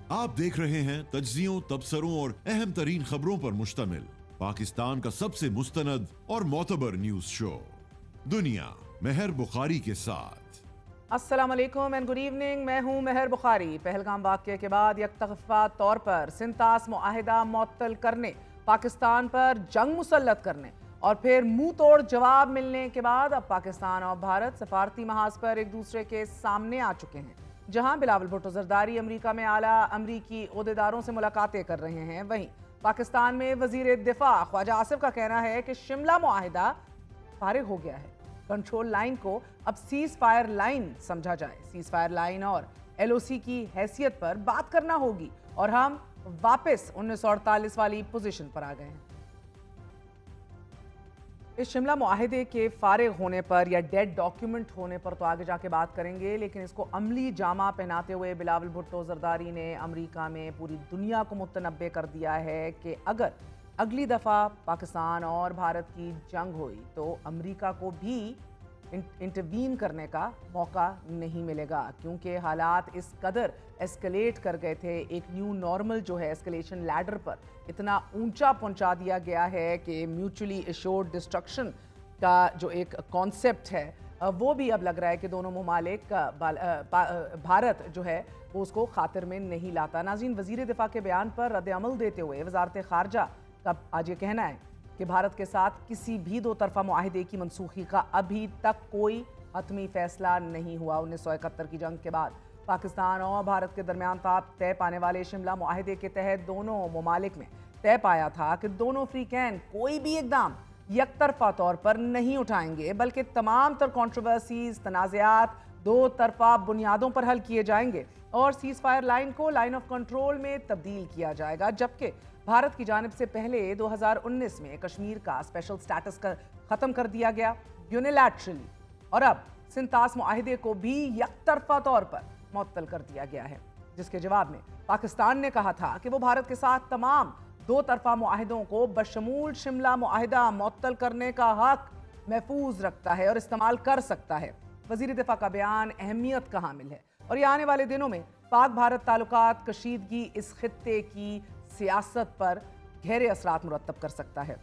आप देख रहे हैं तज्जियों, तबसरों और अहम तरीन खबरों पर मुश्तमिल पाकिस्तान का सबसे मुस्तनद और मोतबर न्यूज शो दुनिया मेहर बुखारी के साथ। अस्सलाम वालेकुम एंड गुड इवनिंग। मैं हूं मेहर बुखारी। पहलगाम वाक़ये के बाद यकतरफ़ा तौर पर सिंतास मुआहिदा मुअत्तल करने, पाकिस्तान पर जंग मुसल्लत करने और फिर मुंह तोड़ जवाब मिलने के बाद अब पाकिस्तान और भारत सफारती महाज पर एक दूसरे के सामने आ चुके हैं। जहां बिलावल भुट्टो ज़रदारी अमरीका में आला अमरीकी ओहदेदारों से मुलाकातें कर रहे हैं, वहीं पाकिस्तान में वज़ीर दिफा ख्वाजा आसिफ का कहना है कि शिमला मुआहिदा फारिग हो गया है। कंट्रोल लाइन को अब सीज फायर लाइन समझा जाए। सीज फायर लाइन और एलओसी की हैसियत पर बात करना होगी और हम वापस 1948 वाली पोजीशन पर आ गए हैं। इस शिमला मुआहिदे के फारिग होने पर या डेड डॉक्यूमेंट होने पर तो आगे जाके बात करेंगे, लेकिन इसको अमली जामा पहनाते हुए बिलावल भुट्टो ज़रदारी ने अमेरिका में पूरी दुनिया को मुतनब्बे कर दिया है कि अगर अगली दफ़ा पाकिस्तान और भारत की जंग हुई तो अमेरिका को भी इंटरवीन करने का मौका नहीं मिलेगा, क्योंकि हालात इस कदर एस्केलेट कर गए थे। एक न्यू नॉर्मल जो है एस्केलेशन लैडर पर इतना ऊंचा पहुंचा दिया गया है कि म्यूचुअली एश्योर्ड डिस्ट्रक्शन का जो एक कॉन्सेप्ट है वो भी अब लग रहा है कि दोनों ममालिक भारत जो है वो उसको खातिर में नहीं लाता। नाज़रीन, वज़ीर दिफा के बयान पर रद्द अमल देते हुए वज़ारत ख़ारजा का आज ये कहना है कि भारत के साथ किसी भी दो तरफा मुआहिदे की मनसूखी का अभी तक कोई हतमी फैसला नहीं हुआ। 1971 की जंग के बाद पाकिस्तान और भारत के दरमियान ताब तय पाने वाले शिमला मुआहिदे के तहत दोनों ममालिक में तय पाया था कि दोनों फ्रीकैन कोई भी इकदाम यकतरफा तौर पर नहीं उठाएंगे, बल्कि तमाम तर कॉन्ट्रोवर्सीज, तनाज़ात दो तरफा बुनियादों पर हल किए जाएंगे और सीज फायर लाइन को लाइन ऑफ कंट्रोल में तब्दील किया जाएगा। जबकि भारत की जानिब से पहले 2019 में कश्मीर का स्पेशल स्टेटस खत्म कर दिया गया यूनिलैटरली, और अब सिंतास मुआहिदे को भी यकतरफा तौर पर मुअत्तल कर दिया गया है, जिसके जवाब में पाकिस्तान ने कहा था कि वो भारत के साथ तमाम दो तरफा मुआहिदों को बशमूल शिमला मुआहिदा मुअत्तल करने का हक महफूज रखता है और इस्तेमाल कर सकता है। वज़ीर दिफा का बयान अहमियत का हामिल है और ये आने वाले दिनों में पाक भारत ताल्लुकात कशीदगी इस खित्ते की सियासत पर गहरे असरात मुरतब कर सकता है।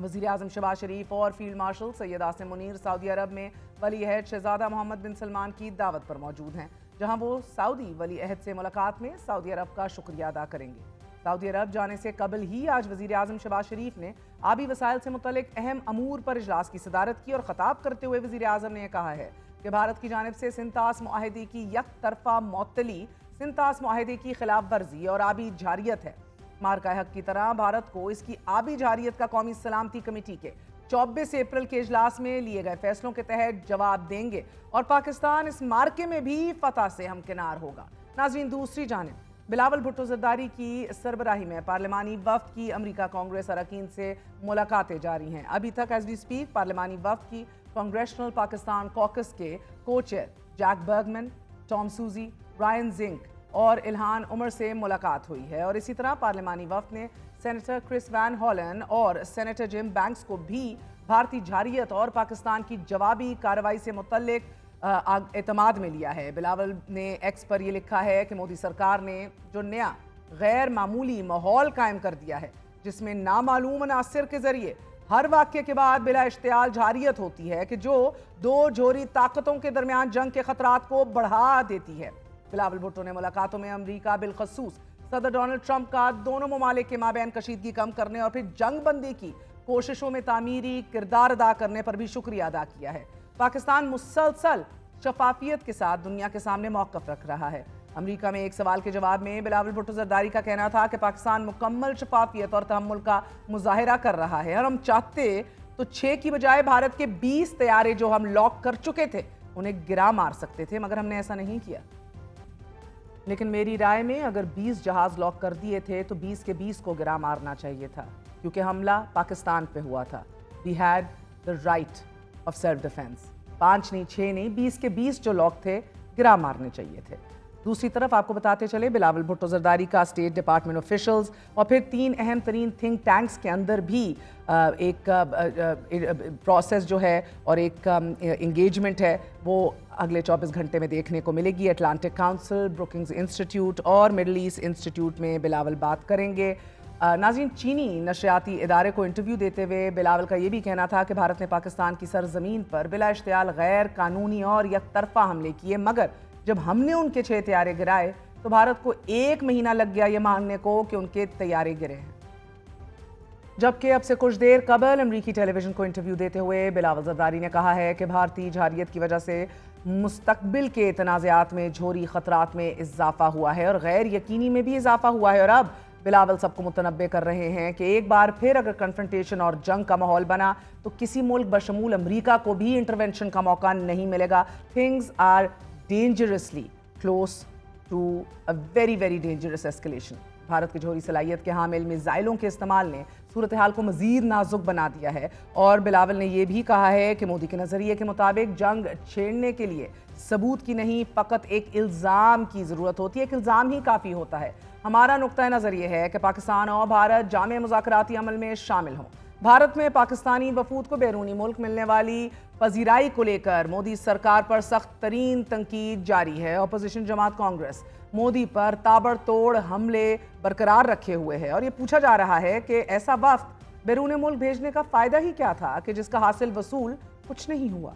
वज़ीर आज़म शहबाज शरीफ और फील्ड मार्शल सैयद आसिम मुनीर सऊदी अरब में वली अहद शहजादा मोहम्मद बिन सलमान की दावत पर मौजूद हैं, जहां वो सऊदी वली अहद से मुलाकात में सऊदी अरब का शुक्रिया अदा करेंगे। सऊदी अरब जाने से कबल ही आज वज़ीर आज़म शहबाज शरीफ ने आबी वसाइल से मुतल्लिक अहम अमूर पर इजलास की सदारत की और ख़ताब करते हुए वज़ीर आज़म ने कहा है कि भारत की जानिब से सिंतास मुआहिदे की यकतरफा मुअत्तली सिंतास मुआहिदे की खिलाफ वर्जी और आबी जारियत है। मार्का हक की तरह भारत को इसकी आबी जारियत का कौमी सलामती कमेटी के 24 अप्रैल के इजलास में लिए गए फैसलों के तहत जवाब देंगे और पाकिस्तान इस मार्के में भी फतह से हमकिनार होगा। नाज़रीन, दूसरी जानिब बिलावल भुट्टो ज़रदारी की सरबराही में पार्लिमानी वफ़द की अमरीका कांग्रेस अरकान से मुलाकातें जारी हैं। अभी तक एज वी स्पीक पार्लिमानी वफ़द की कांग्रेशनल पाकिस्तान कॉकस के को चेयर जैक बर्गमैन, टॉम सूजी, रायन जिंक और इल्हान उमर से मुलाकात हुई है और इसी तरह पार्लिमानी वफ़द ने सेनेटर क्रिस वैन हॉलन और सेनेटर जिम बैंक्स को भी भारतीय जारियत और पाकिस्तान की जवाबी कार्रवाई से मुतल्लिक एतमाद में लिया है। बिलावल ने एक्स पर यह लिखा है कि मोदी सरकार ने जो नया गैर मामूली माहौल कायम कर दिया है, जिसमें नामालूम अनासिर के जरिए हर वाक़ये के बाद बिला इश्तियाल जारियत होती है कि जो दो जोरी ताकतों के दरमियान जंग के खतरात को बढ़ा देती है। बिलावल भुट्टो ने मुलाकातों में अमरीका बिलखसूस सदर डोनाल्ड ट्रंप का दोनों ममालिक के माबैन कशीदगी कम करने और फिर जंग बंदी की कोशिशों में तामीरी किरदार अदा करने पर भी शुक्रिया अदा किया है। पाकिस्तान मुसलसल शफाफियत के साथ दुनिया के सामने मौक़िफ़ रख रहा है। अमरीका में एक सवाल के जवाब में बिलावल भुट्टो ज़रदारी का कहना था कि पाकिस्तान मुकम्मल शफाफियत और तहम्मुल का मुजाहिरा कर रहा है और हम चाहते तो 6 की बजाय भारत के 20 तैयारे जो हम लॉक कर चुके थे उन्हें गिरा मार सकते थे, मगर हमने ऐसा नहीं किया। लेकिन मेरी राय में अगर 20 जहाज लॉक कर दिए थे तो 20 के 20 को गिरा मारना चाहिए था, क्योंकि हमला पाकिस्तान पे हुआ था। We had the right of self defence. 5 नहीं, 6 नहीं, 20 के 20 जो लॉक थे गिरा मारने चाहिए थे। दूसरी तरफ आपको बताते चले बिलावल भुट्टो ज़रदारी का स्टेट डिपार्टमेंट ऑफिशियल्स और फिर 3 अहम तरीन थिंक टैंक्स के अंदर भी एक प्रोसेस जो है और एक इंगेजमेंट है वो अगले 24 घंटे में देखने को मिलेगी। अटलांटिक काउंसिल, ब्रुकिंग्स इंस्टीट्यूट और मिडल ईस्ट इंस्टीट्यूट में बिलावल बात करेंगे। नाज़रीन, चीनी नशरियाती इदारे को इंटरव्यू देते हुए बिलावल का ये भी कहना था कि भारत ने पाकिस्तान की सरजमीन पर बिला इश्तियाल गैर कानूनी और यकतरफा हमले किए, मगर जब हमने उनके 6 तैयारे गिराए तो भारत को 1 महीना लग गया ये मानने को कि उनके तैयारे गिरे हैं। जबकि अब से कुछ देर कबल अमरीकी टेलीविजन को इंटरव्यू देते हुए बिलावल जरदारी ने कहा है कि भारतीय जरआरियत की वजह से मुस्तकबिल के तनाज़ात में जोहरी खतरात में इजाफा हुआ है और गैर यकीनी में भी इजाफा हुआ है। और अब बिलावल सबको मुतनब्बे कर रहे हैं कि एक बार फिर अगर कन्फ्रंटेशन और जंग का माहौल बना तो किसी मुल्क बशमूल अमरीका को भी इंटरवेंशन का मौका नहीं मिलेगा। Things are dangerously close to a very very dangerous escalation. Bharat की जोहरी सलाहियत के हामिल मिसाइलों के इस्तेमाल ने सूरत हाल को मजीद नाजुक बना दिया है। और बिलावल ने यह भी कहा है कि मोदी के नज़रिए के मुताबिक जंग छेड़ने के लिए सबूत की नहीं, फ़कत एक इल्ज़ाम की ज़रूरत होती है। एक इल्ज़ाम ही काफ़ी होता है। हमारा नुक्ता नज़र ये है कि पाकिस्तान और भारत जामे मुज़ाकराती अमल में शामिल हों। भारत में पाकिस्तानी वफूद को बैरूनी मुल्क मिलने वाली पजीराई को लेकर मोदी सरकार पर सख्त तरीन तनकीद जारी है। अपोजिशन जमात कांग्रेस मोदी पर ताबड़तोड़ हमले बरकरार रखे हुए है और ये पूछा जा रहा है कि ऐसा वफ्द बैरून मुल्क भेजने का फ़ायदा ही क्या था कि जिसका हासिल वसूल कुछ नहीं हुआ।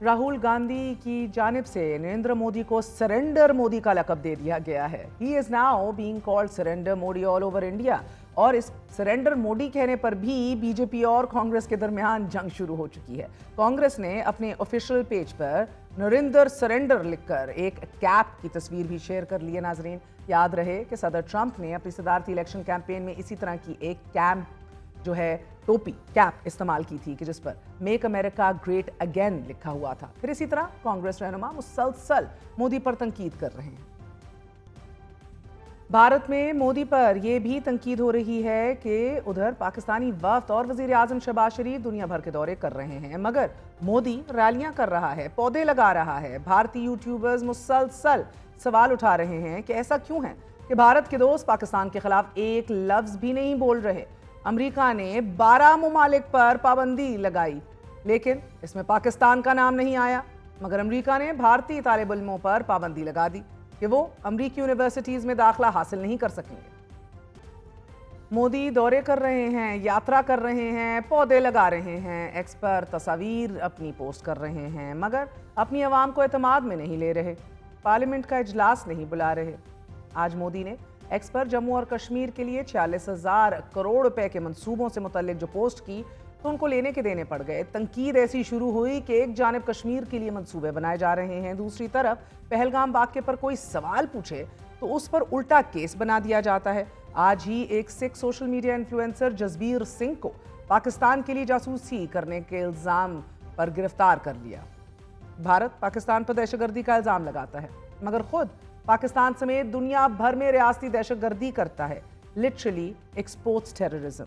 राहुल गांधी की जानिब से नरेंद्र मोदी को सरेंडर मोदी का लक़ब दे दिया गया है। He is now being called surrender Modi all over India. और इस सरेंडर मोदी कहने पर भी बीजेपी और कांग्रेस के दरमियान जंग शुरू हो चुकी है। कांग्रेस ने अपने ऑफिशियल पेज पर नरेंद्र सरेंडर लिखकर एक कैप की तस्वीर भी शेयर कर ली है। नाजरीन, याद रहे कि सदर ट्रंप ने अपनी सदारती इलेक्शन कैंपेन में इसी तरह की एक टोपी कैप इस्तेमाल की थी कि जिस पर मेक अमेरिका ग्रेट अगेन लिखा हुआ था। फिर इसी तरह कांग्रेस रहनुमा मुसलसल मोदी पर तनकीद कर रहे हैं। भारत में मोदी पर यह भी तनकीद हो रही है कि उधर पाकिस्तानी वफ्द और वजीर आजम शहबाज शरीफ दुनिया भर के दौरे कर रहे हैं, मगर मोदी रैलियां कर रहा है, पौधे लगा रहा है। भारतीय यूट्यूबर्स मुसलसल सवाल उठा रहे हैं कि ऐसा क्यों है कि भारत के दोस्त पाकिस्तान के खिलाफ एक लफ्ज भी नहीं बोल रहे। अमेरिका ने 12 ममालिक पर पाबंदी लगाई, लेकिन इसमें पाकिस्तान का नाम नहीं आया, मगर अमेरिका ने भारतीय तालिब इल्मों पर पाबंदी लगा दी कि वो अमरीकी यूनिवर्सिटीज़ में दाखिला हासिल नहीं कर सकेंगे। मोदी दौरे कर रहे हैं, यात्रा कर रहे हैं, पौधे लगा रहे हैं, एक्स पर तस्वीर अपनी पोस्ट कर रहे हैं, मगर अपनी आवाम को एतमाद में नहीं ले रहे, पार्लियामेंट का इजलास नहीं बुला रहे। आज मोदी ने एक्स पर जम्मू और कश्मीर के लिए 46,000 करोड़ रुपए के मंसूबों से मुतल्लिक जो पोस्ट की तो उनको लेने के देने पड़ गए। तनकीद ऐसी शुरू हुई कि एक जानिब कश्मीर के लिए मंसूबे बनाए जा रहे हैं, दूसरी तरफ पहलगाम वाक़े पर कोई सवाल पूछे तो उस पर उल्टा केस बना दिया जाता है। आज ही एक Sikh social media influencer Jasbir Singh को पाकिस्तान के लिए जासूसी करने के इल्ज़ाम पर गिरफ्तार कर लिया। भारत पाकिस्तान पर दहशतगर्दी का इल्ज़ाम लगाता है, मगर खुद पाकिस्तान समेत दुनिया भर में रियासती दहशतगर्दी करता है। Literally exports terrorism.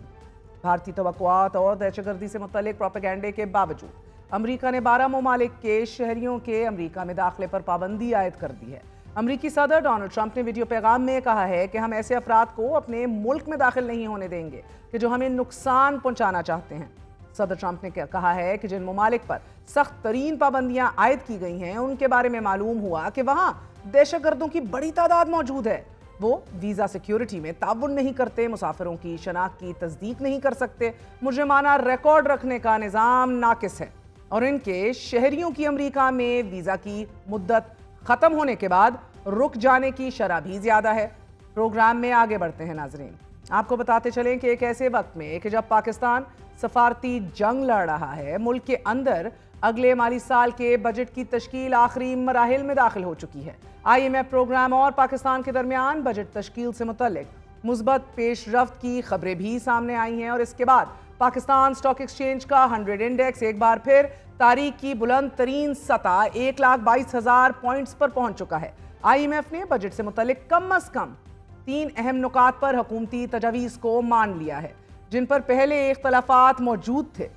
भारतीय तवक्कुआत और दहशतगर्दी से मुतल्लिक प्रोपेगेंडे के बावजूद अमेरिका ने 12 ममालिक के शहरियों के अमेरिका में दाखिले पर पाबंदी आयद कर दी है। अमेरिकी सदर डोनाल्ड ट्रंप ने वीडियो पैगाम में कहा है कि हम ऐसे अफराद को अपने मुल्क में दाखिल नहीं होने देंगे कि जो हमें नुकसान पहुंचाना चाहते हैं। सदर ट्रंप ने कहा है कि जिन ममालिक पर सख्त तरीन पाबंदियां आयद की गई हैं उनके बारे में मालूम हुआ कि वहां दहशतगर्दों की बड़ी तादाद मौजूद है। वो वीज़ा सिक्योरिटी में ताउन नहीं करते, मुसाफिरों की शनाख्त की तस्दीक नहीं कर सकते, मुजरिमाना रिकॉर्ड रखने का निज़ाम नाकिस है और इनके शहरियों की अमेरिका में वीज़ा की मुद्दत ख़त्म होने के बाद रुक जाने की शरह भी ज़्यादा है। प्रोग्राम में आगे बढ़ते हैं नाजरीन, आपको बताते चलें कि एक ऐसे वक्त में कि जब पाकिस्तान सफारती जंग लड़ रहा है, मुल्क के अंदर अगले माली साल के बजट की तश्कील आखिरी मराहिल में दाखिल हो चुकी है। IMF प्रोग्राम और पाकिस्तान के दरमियान बजट तश्कील से मुतल्लिक मुस्बत पेशरफ्त की खबरें भी सामने आई हैं और इसके बाद पाकिस्तान स्टॉक एक्सचेंज का 100 इंडेक्स एक बार फिर तारीख की बुलंद तरीन सतह 1,22,000 पॉइंट्स पर पहुंच चुका है। IMF ने बजट से मुतल्लिक कम अज कम 3 अहम नुकात पर हुकूमती तजावीज़ को मान लिया है, जिन पर पहले इख्तलाफात मौजूद थे।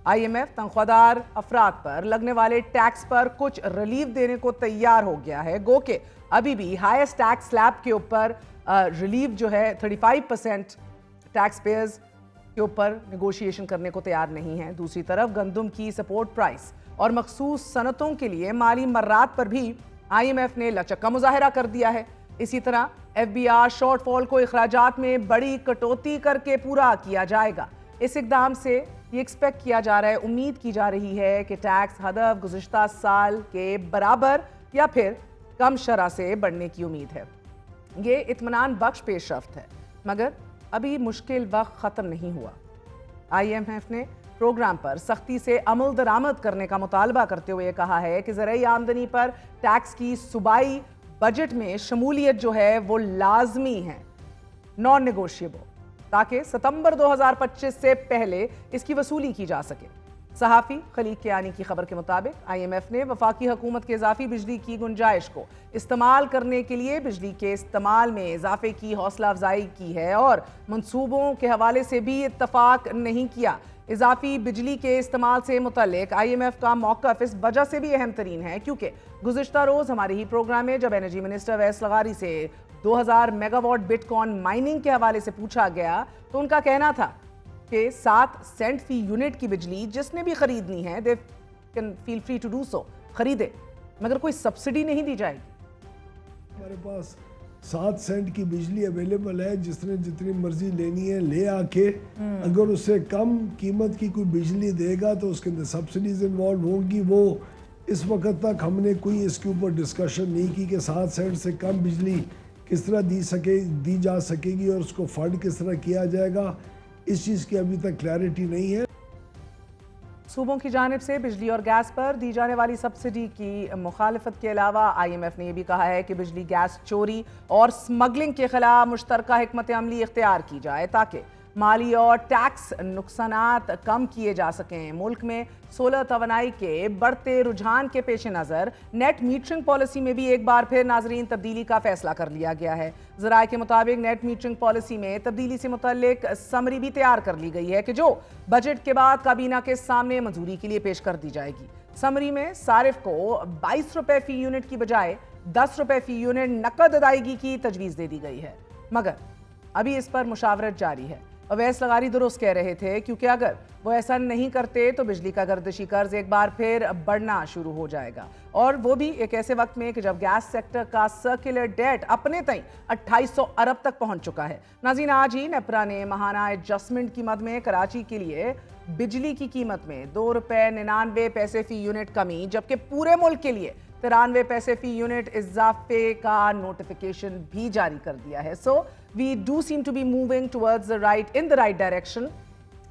IMF तनख्वाहदार अफराद पर लगने वाले टैक्स पर कुछ रिलीफ देने को तैयार हो गया है, गो के अभी भी हाईएस्ट टैक्स स्लैब के ऊपर रिलीफ जो है 35% टैक्स पेयर्स के ऊपर नेगोशिएशन करने को तैयार नहीं है। दूसरी तरफ गंदम की सपोर्ट प्राइस اور مخصوص صنعتوں کے لیے مالی مرات پر بھی IMF نے لچک کا مظاہرہ کر دیا ہے۔ اسی طرح FBR شارٹ فال کو اخراجات میں بڑی کٹوتی کر کے پورا کیا جائے گا۔ اس اقدام سے یہ ایکسپیکٹ کیا جا رہا ہے، امید کی جا رہی ہے کہ ٹیکس ہدف گزشتہ سال کے برابر یا پھر کم شرح سے بڑھنے کی امید ہے۔ یہ اطمینان بخش پیش رفت ہے، مگر ابھی مشکل وقت ختم نہیں ہوا۔ IMF نے پروگرام پر سختی سے عمل درآمد کرنے کا مطالبہ کرتے ہوئے کہا ہے کہ زرعی آمدنی پر ٹیکس کی صوبائی بجٹ میں شمولیت جو ہے وہ لازمی ہے، نان نیگوشیبل، تاکہ ستمبر 2025 سے پہلے اس کی وصولی کی جا سکے۔ صحافی خلیق کیانی کی خبر کے مطابق IMF نے وفاقی حکومت کے اضافی بجلی کی گنجائش کو استعمال کرنے کے لیے بجلی کے استعمال میں اضافے کی حوصلہ افزائی کی ہے اور منصوبوں کے حوالے سے بھی اتفاق نہیں کیا۔ اضافی بجلی کے استعمال سے متعلق IMF کا موقف اس وجہ سے بھی اہم ترین ہے کیونکہ گزشتہ روز ہمارے ہی پروگرام میں جب انرجی منسٹر ویس لغاری سے 2000 mega what but coin mining کے حوالے سے پوچھا گیا تو ان کا کہنا تھا کہ 7 سینٹ فی یونٹ کی بجلی جس نے بھی خریدنی ہے they can feel free to do so، خریدے، مگر کوئی سبسڈی نہیں دی جائے گی۔ ہمارے پاس 7 سینٹ کی بجلی اویلیبل ہے، جس نے جتنی مرضی لینی ہے لے آ کے، اگر اس سے کم قیمت کی کوئی بجلی دے گا تو اس کے اندر سبسڈیز انوالو ہوں گی۔ وہ اس وقت تک ہم نے کوئی اس کے اوپر ڈسکشن نہیں کی کہ 7 سینٹ سے کم بجلی کس طرح دی جا سکے گی اور اس کو فنڈ کس طرح کیا جائے گا، اس چیز کی ابھی تک کلیئرٹی نہیں ہے۔ صوبوں کی جانب سے بجلی اور گیس پر دی جانے والی سبسڈی کی مخالفت کے علاوہ IMF نے یہ بھی کہا ہے کہ بجلی گیس چوری اور سمگلنگ کے خلاف مشترکہ حکمت عملی اختیار کی جائے تاکہ مالی اور ٹیکس نقصانات کم کیے جا سکیں۔ ملک میں سولر توانائی کے بڑھتے رجحان کے پیش نظر نیٹ میٹرنگ پالیسی میں بھی ایک بار پھر ناظرین تبدیلی کا فیصلہ کر لیا گیا ہے۔ ذرائع کے مطابق نیٹ میٹرنگ پالیسی میں تبدیلی سے متعلق سمری بھی تیار کر لی گئی ہے کہ جو بجٹ کے بعد کابینہ کے سامنے منظوری کے لیے پیش کر دی جائے گی۔ سمری میں صارف کو 22 روپے فی یونٹ کی بجائے 10 روپے فی یونٹ نقد ادائیگی کی تجویز دے دی گئی ہے، مگر ابھی اس پر مشاورت جاری ہے۔ اویس لغاری درست کہہ رہے تھے کیونکہ اگر وہ ایسا نہیں کرتے تو بجلی کا گردشی قرض ایک بار پھر بڑھنا شروع ہو جائے گا، اور وہ بھی ایک ایسے وقت میں کہ جب گیس سیکٹر کا سرکولر ڈیٹ اپنے تئیں 2800 ارب تک پہنچ چکا ہے۔ ناظرین، آج ہی نیپرا نے ماہانہ ایڈجسٹمنٹ کی مد میں کراچی کے لیے بجلی کی قیمت میں 2 روپے 99 پیسے فی یونٹ کمی، جبکہ پورے ملک کے لیے 93 پیسے فی یونٹ اضافے کا نوٹیفیکیشن بھی جاری کر دیا ہے۔ So we do seem to be moving towards in the right direction.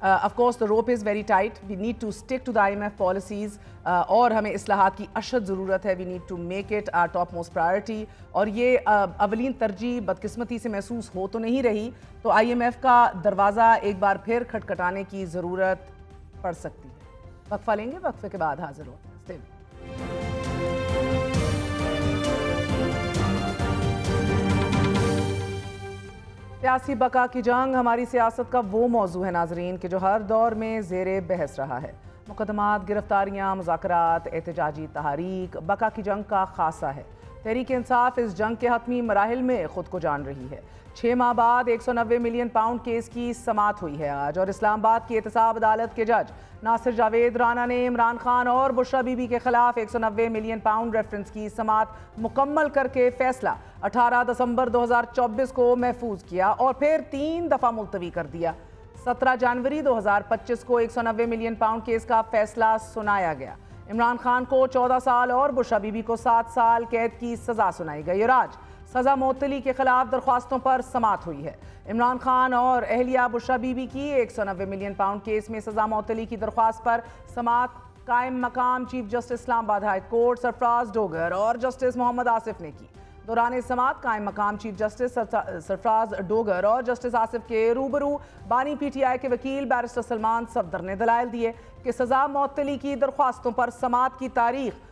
Of course the rope is very tight. We need to stick to the IMF policies اور ہمیں اصلاحات کی اشد ضرورت ہے۔ We need to make it our topmost priority. اور یہ اولین ترجیح بدقسمتی سے محسوس ہو تو نہیں رہی، تو IMF کا دروازہ ایک بار پھر کھٹکھٹانے کی ضرورت پڑ سکتی ہے۔ وقفہ لیں گے، وقفے کے بعد حاضر ہوتے ہیں۔ سیاسی بقا کی جنگ ہماری سیاست کا وہ موضوع ہے ناظرین کہ جو ہر دور میں زیر بحث رہا ہے۔ مقدمات، گرفتاریاں، مذاکرات، احتجاجی تحریک بقا کی جنگ کا خاصہ ہے۔ تحریک انصاف اس جنگ کے حتمی مراحل میں خود کو جان رہی ہے۔ 6 ماہ بعد 190 ملین پاؤنڈ کیس کی سماعت ہوئی ہے آج، اور اسلام آباد کی احتساب عدالت کے جج ناصر جاوید رانا نے عمران خان اور بشرا بی بی کے خلاف 190 ملین پاؤنڈ ریفرنس کی سماعت مکمل کر کے فیصلہ 18 دسمبر 2024 کو محفوظ کیا اور پھر 3 دفعہ ملتوی کر دیا۔ 17 جنوری 2025 کو 190 ملین پاؤنڈ کیس کا فیصلہ سنایا گیا۔ عمران خان کو 14 سال اور بشرا بی بی کو 7 سال قید کی سزا سنائی گئی، اور آج سزا معطلی کے خلاف درخواستوں پر سماعت ہوئی ہے۔ عمران خان اور اہلیہ بشرا بی بی کی 190 ملین پاؤنڈ کیس میں سزا معطلی کی درخواست پر سماعت قائم مقام چیف جسٹس اسلام آباد ہائی کورٹ سرفراز ڈوگر اور جسٹس محمد آصف نے کی۔ دوران سماعت قائم مقام چیف جسٹس سرفراز ڈوگر اور جسٹس آصف کے روبرو بانی پی ٹی آئی کے وکیل بیرسٹر سلمان صفدر نے دلائل دیے کہ سزا معطلی کی درخواستوں پر سماعت کی تاریخ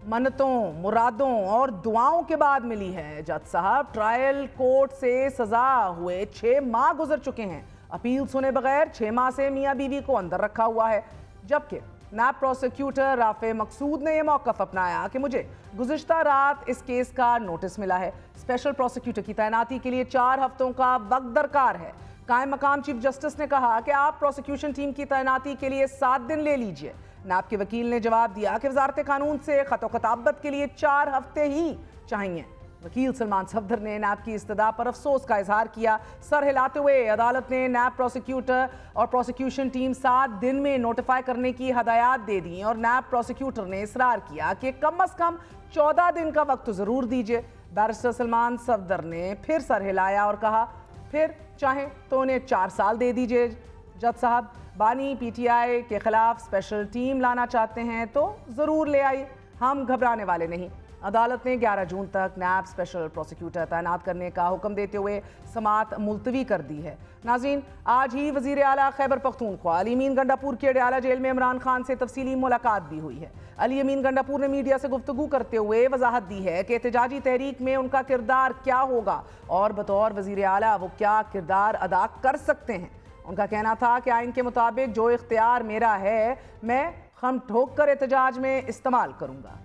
منتوں، مرادوں اور دعاؤں کے بعد ملی ہے۔ جج صاحب، ٹرائل کورٹ سے سزا ہوئے 6 ماہ گزر چکے ہیں، اپیل سنے بغیر 6 ماہ سے میاں بیوی کو اندر رکھا ہوا ہے، جبکہ نیب پروسیکیوٹر رافع مقصود نے یہ موقف اپنایا کہ مجھے گزشتہ رات اس کیس کا نوٹس ملا ہے، اسپیشل پروسیکیوٹر کی تعیناتی کے لیے 4 ہفتوں کا وقت درکار ہے۔ قائم مقام چیف جسٹس نے کہا کہ آپ پروسیکیوشن ٹیم کی تعیناتی کے لیے 7 دن لے لیجئے، نیب کے وکیل نے جواب دیا کہ وزارت قانون سے خط و خطابت کے لیے 4 ہفتے ہی چاہیے۔ وکیل سلمان صفدر نے نیب کی استدعا پر افسوس کا اظہار کیا۔ سر ہلاتے ہوئے عدالت نے نیب پروسیکیوٹر اور پروسیکیوشن ٹیم 7 دن میں نوٹیفائی کرنے کی ہدایات دے دیں اور نیب پروسیکیوٹر نے اصرار کیا کہ کم از کم 14 دن کا وقت ضرور دیجیے۔ بیرسٹر سلمان صفدر نے پھر سر ہلایا اور کہا پھر چاہیں تو انہیں 4 سال دے دیجیے۔ جج صاحب، بانی پی ٹی آئی کے خلاف اسپیشل ٹیم لانا چاہتے ہیں تو ضرور لے آئیے، ہم گھبرانے والے نہیں۔ عدالت نے 11 جون تک نیب اسپیشل پروسیکیوٹر تعینات کرنے کا حکم دیتے ہوئے سماعت ملتوی کر دی ہے۔ ناظرین، آج ہی وزیر اعلیٰ خیبر پختونخوا علی امین گنڈاپور کی اڈیالہ جیل میں عمران خان سے تفصیلی ملاقات بھی ہوئی ہے۔ علی امین گنڈاپور نے میڈیا سے گفتگو کرتے ہوئے وضاحت دی ہے کہ احتجاجی تحریک میں ان کا کردار کیا ہوگا اور بطور وزیر اعلیٰ وہ کیا کردار ادا کر سکتے ہیں۔ ان کا کہنا تھا کہ آئین کے مطابق جو اختیار میرا ہے میں خم ٹھوک کر احتجاج میں استعمال کروں گا۔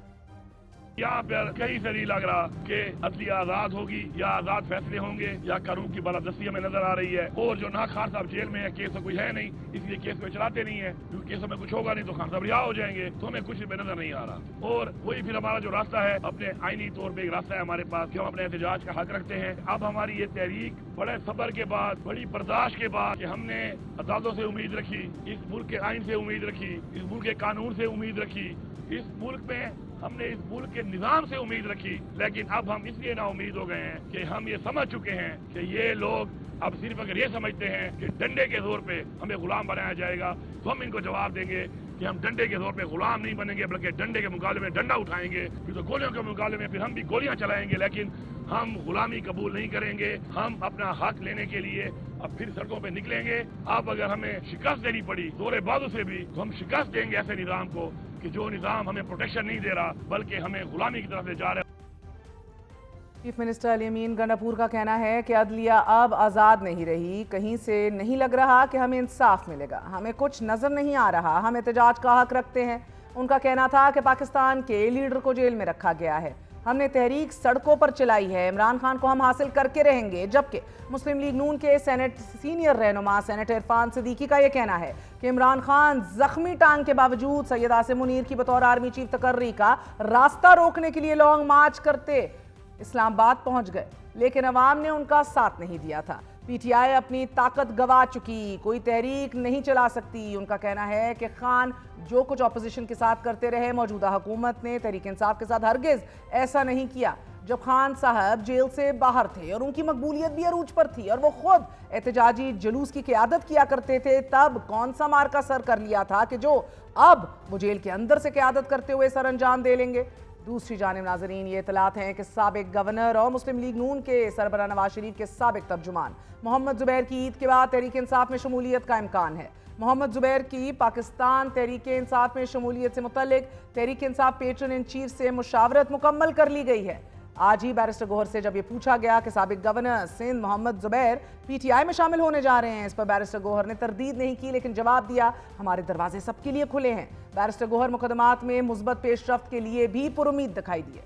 یہاں پر کہیں سے نہیں لگ رہا کہ عدلیہ آزاد ہوگی یا آزاد فیصلے ہوں گے یا قانون کی بالادستی ہمیں نظر آ رہی ہے، اور جو نہ خان صاحب جیل میں ہے، کیس کوئی ہے نہیں، اس لیے کیس کو چلاتے نہیں ہے، کیونکہ کیسوں میں کچھ ہوگا نہیں تو خان صاحب رہا ہو جائیں گے، تو ہمیں کچھ بھی نظر نہیں آ رہا۔ اور وہی پھر ہمارا جو راستہ ہے، اپنے آئینی طور پہ ایک راستہ ہے ہمارے پاس کہ ہم اپنے احتجاج کا حق رکھتے ہیں۔ اب ہماری یہ تحریک بڑے صبر کے بعد، بڑی برداشت کے بعد کہ ہم نے عدالتوں سے امید رکھی، اس ملک کے آئین سے امید رکھی، اس ملک کے قانون سے امید رکھی، اس ملک میں ہم نے اس ملک کے نظام سے امید رکھی، لیکن اب ہم اس لیے نا امید ہو گئے ہیں کہ ہم یہ سمجھ چکے ہیں کہ یہ لوگ اب صرف اگر یہ سمجھتے ہیں کہ ڈنڈے کے زور پہ ہمیں غلام بنایا جائے گا تو ہم ان کو جواب دیں گے کہ ہم ڈنڈے کے زور پہ غلام نہیں بنیں گے، بلکہ ڈنڈے کے مقابلے میں ڈنڈا اٹھائیں گے، پھر تو گولیوں کے مقابلے میں پھر ہم بھی گولیاں چلائیں گے، لیکن ہم غلامی قبول نہیں کریں گے۔ ہم اپنا حق لینے کے لیے اب پھر سڑکوں پہ نکلیں گے۔ اب اگر ہمیں شکست دینی پڑی زور بازو سے بھی تو ہم شکست دیں گے ایسے نظام کو کہ جو نظام ہمیں پروٹیکشن نہیں دے رہا بلکہ ہمیں غلامی کی طرف لے جا رہا ہے۔ چیف منسٹر علی امین گنڈاپور کا کہنا ہے کہ عدلیہ اب آزاد نہیں رہی، کہیں سے نہیں لگ رہا کہ ہمیں انصاف ملے گا، ہمیں کچھ نظر نہیں آ رہا، ہم احتجاج کا حق رکھتے ہیں۔ ان کا کہنا تھا کہ پاکستان کے لیڈر کو جیل میں رکھا گیا ہے، ہم نے تحریک سڑکوں پر چلائی ہے، عمران خان کو ہم حاصل کر کے رہیں گے۔ جبکہ مسلم لیگ نون کے سینٹ سینئر رہنما سینیٹر عرفان صدیقی کا یہ کہنا ہے کہ عمران خان زخمی ٹانگ کے باوجود سید عاصم منیر کی بطور آرمی چیف تقرری کا راستہ روکنے کے لیے لانگ مارچ کرتے اسلام آباد پہنچ گئے، لیکن عوام نے ان کا ساتھ نہیں دیا تھا۔ پی ٹی آئی اپنی طاقت گوا چکی، کوئی تحریک نہیں چلا سکتی۔ ان کا کہنا ہے کہ خان جو کچھ اپوزیشن کے ساتھ کرتے رہے، موجودہ حکومت نے تحریک انصاف کے ساتھ ہرگز ایسا نہیں کیا۔ جب خان صاحب جیل سے باہر تھے اور ان کی مقبولیت بھی عروج پر تھی اور وہ خود احتجاجی جلوس کی قیادت کیا کرتے تھے، تب کون سا مارکا سر کر لیا تھا کہ جو اب وہ جیل کے اندر سے قیادت کرتے ہوئے سر انجام دے لیں گے۔ دوسری جانب ناظرین، یہ اطلاعات ہیں کہ سابق گورنر اور مسلم لیگ نون کے سربراہ نواز شریف کے سابق ترجمان محمد زبیر کی عید کے بعد تحریک انصاف میں شمولیت کا امکان ہے۔ محمد زبیر کی پاکستان تحریک انصاف میں شمولیت سے متعلق Tehreek Insaf pattern in chief سے مشاورت مکمل کر لی گئی ہے۔ آج ہی بیرسٹر گوہر سے جب یہ پوچھا گیا کہ سابق گورنر سندھ محمد زبیر پی ٹی آئی میں شامل ہونے جا رہے ہیں، اس پر بیرسٹر گوہر نے تردید نہیں کی، لیکن جواب دیا ہمارے دروازے سب کے لیے کھلے ہیں۔ بیرسٹر گوہر مقدمات میں مثبت پیش رفت کے لیے بھی پر امید دکھائی دیے۔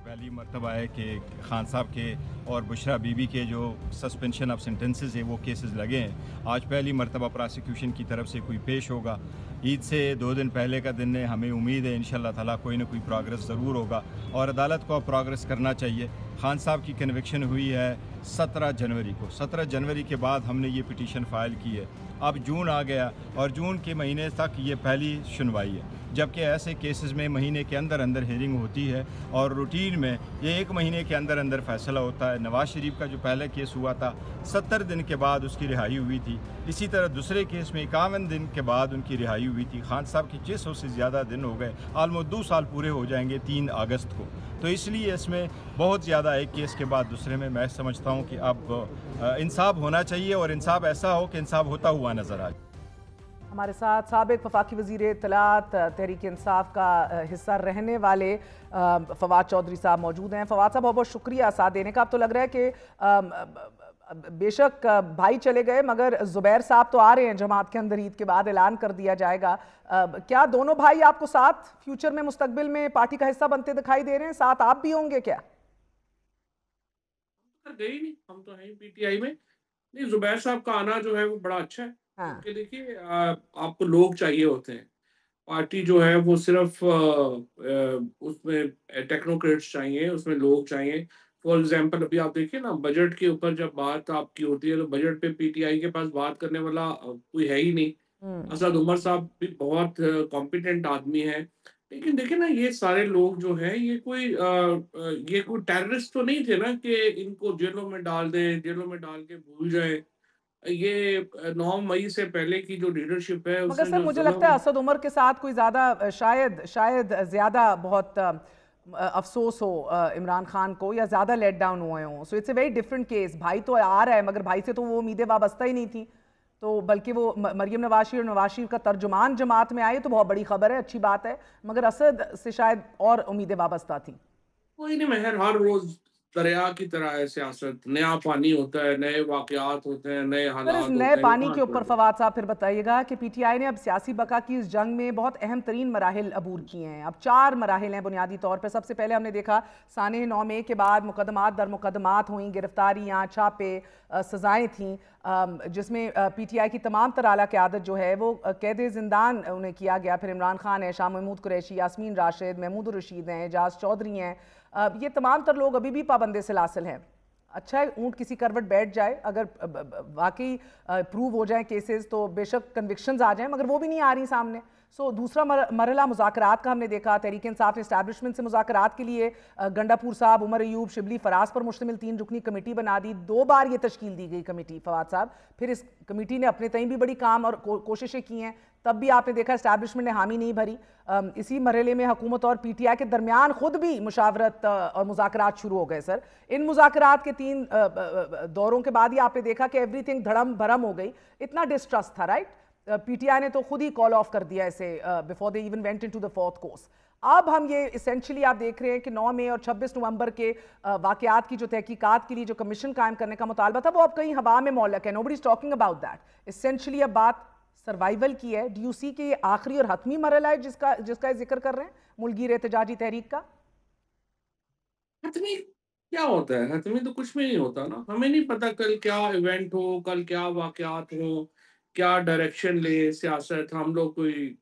پہلی مرتبہ ہے کہ خان صاحب کے اور بشرا بی بی کے جو سسپینشن آف سینٹنسز ہیں وہ کیسز لگے ہیں، آج پہلی مرتبہ پراسیکیوشن کی طرف سے کوئی پیش ہوگا۔ عید سے 2 دن پہلے کا دن ہے، ہمیں امید ہے انشاءاللہ تعالیٰ کوئی نہ کوئی پروگرس ضرور ہوگا اور عدالت کو پروگرس کرنا چاہیے۔ خان صاحب کی کنوکشن ہوئی ہے 17 جنوری کو، 17 جنوری کے بعد ہم نے یہ پٹیشن فائل کی ہے۔ اب جون آ گیا اور جون کے مہینے تک یہ پہلی سنوائی ہے، جبکہ ایسے کیسز میں مہینے کے اندر اندر ہیئرنگ ہوتی ہے اور روٹین میں یہ 1 مہینے کے اندر اندر فیصلہ ہوتا ہے۔ نواز شریف کا جو پہلا کیس ہوا تھا 70 دن کے بعد اس کی رہائی ہوئی تھی، اسی طرح دوسرے کیس میں 51 دن کے بعد ان کی رہائی ہوئی تھی۔ خان صاحب کی 600 سے زیادہ دن ہو گئے، آلموسٹ 2 سال پورے ہو جائیں گے 3 اگست کو، تو اس لیے اس میں بہت زیادہ ایک کیس کے بعد دوسرے میں سمجھتا ہوں کہ اب انصاف ہونا چاہیے اور انصاف ایسا ہو کہ انصاف ہوتا ہوا نظر آئے۔ ہمارے ساتھ سابق وفاقی وزیر اطلاعات تحریک انصاف کا حصہ رہنے والے فواد چودھری صاحب موجود ہیں۔ فواد صاحب بہت بہت شکریہ ساتھ دینے کا۔ اب تو لگ رہا ہے کہ بے شک بھائی چلے گئے مگر زبیر صاحب تو آ رہے ہیں جماعت کے اندر، عید کے بعد اعلان کر دیا جائے گا۔ کیا دونوں بھائی آپ کو ساتھ فیوچر میں مستقبل میں پارٹی کا حصہ بنتے دکھائی دے رہے ہیں؟ ساتھ آپ بھی ہوں گے کیا؟ گئی نہیں، ہم تو ہیں پی ٹی آئی میں۔ نہیں، زبیر صاحب کا آنا جو ہے وہ بڑا اچھا ہے، ہاں کیونکہ دیکھیے آپ کو لوگ چاہیے ہوتے ہیں، پارٹی جو ہے وہ صرف اس میں ٹیکنوکریٹس چاہیے، اس میں لوگ چاہیے. فار ایگزامپل ابھی آپ دیکھیے نا، بجٹ کے اوپر جب بات آپ کی ہوتی ہے تو بجٹ پہ پی ٹی آئی کے پاس بات کرنے والا کوئی ہے ہی نہیں. اسد عمر صاحب بھی بہت کمپیٹنٹ آدمی ہے، لیکن دیکھیں نا یہ سارے لوگ جو ہیں یہ کوئی ٹیررسٹ تو نہیں تھے نا کہ ان کو جیلوں میں ڈال دیں، جیلوں میں ڈال کے بھول جائیں. یہ 9 مئی سے پہلے کی جو لیڈرشپ ہے اس مگر نے سر جو مجھے لگتا ظلم. ہے اسد عمر کے ساتھ کوئی زیادہ شاید زیادہ بہت افسوس ہو عمران خان کو، یا زیادہ لیٹ ڈاؤن ہوئے ہوں. So it's a very different case. بھائی تو آ رہا ہے مگر بھائی سے تو وہ امیدیں وابستہ ہی نہیں تھی، تو بلکہ وہ مریم نواز شریف اور نواز شریف کا ترجمان جماعت میں آئے تو بہت بڑی خبر ہے، اچھی بات ہے. مگر اسد سے شاید اور امیدیں وابستہ تھیں. کوئی نہیں مہر، ہر روز دریا کی طرح ہے سیاست، نیا پانی ہوتا ہے، نئے واقعات ہوتے ہیں، نئے سر اس حالات نئے ہوتے ہیں. پانی کے اوپر فواد صاحب پھر بتائیے گا کہ پی ٹی آئی نے اب سیاسی بقا کی اس جنگ میں بہت اہم ترین مراحل عبور کیے ہیں. اب 4 مراحل ہیں بنیادی طور پہ. سب سے پہلے ہم نے دیکھا سانحہ 9 مئی کے بعد مقدمات در مقدمات ہوئیں، گرفتاریاں، چھاپے، سزائیں تھیں، جس میں پی ٹی آئی کی تمام تر اعلیٰ قیادت جو ہے وہ قید زندان انہیں کیا گیا. پھر عمران خان ہے، شاہ محمود قریشی، یاسمین راشد، محمود الرشید ہیں، اعجاز چودھری ہیں. یہ تمام تر لوگ ابھی بھی پابند سلاسل ہیں. اچھا ہے اونٹ کسی کروٹ بیٹھ جائے، اگر واقعی پروو ہو جائیں کیسز تو بے شک کنوکشنز آ جائیں، مگر وہ بھی نہیں آ رہی سامنے. سو دوسرا مرحلہ مذاکرات کا ہم نے دیکھا. تحریک انصاف نے اسٹیبلشمنٹ سے مذاکرات کے لیے گنڈا پور صاحب، عمر ایوب، شبلی فراز پر مشتمل 3 رکنی کمیٹی بنا دی. 2 بار یہ تشکیل دی گئی کمیٹی فواد صاحب. پھر اس کمیٹی نے اپنے تئیں بھی بڑی کام اور کوششیں کی ہیں، تب بھی آپ نے دیکھا اسٹیبلشمنٹ نے حامی نہیں بھری. اسی مرحلے میں حکومت اور پی ٹی آئی کے درمیان خود بھی مشاورت اور مذاکرات شروع ہو گئے. سر ان مذاکرات کے 3 دوروں کے بعد ہی آپ نے دیکھا کہ ایوری تھنگ دھڑم بھرم ہو گئی. اتنا ڈسٹرسٹ تھا، رائٹ؟ پی ٹی آئی نے تو خود ہی کال آف کر دیا اسے before they even went into the 4th course. اب ہم یہ اسینشلی آپ دیکھ رہے ہیں کہ 9 مئی اور 26 نومبر کے واقعات کی جو تحقیقات کے لیے جو کمیشن قائم کرنے کا مطالبہ تھا وہ اب کہیں ہوا میں معلق ہے. Nobody is talking about that. Essentially اب بات سروائیول کی ہے. ڈی یو سی کے یہ آخری اور حتمی مرحلہ ہے جس کا ذکر کر رہے ہیں ملگیر احتجاجی تحریک کا؟ حتمی کیا ہوتا ہے؟ حتمی تو کچھ بھی نہیں ہوتا نا. ہمیں نہیں پتا کل کیا ایونٹ ہو، کل کیا واقعات ہوں، کیا ڈائریکشن لے سیاست. ہم لوگ کوئی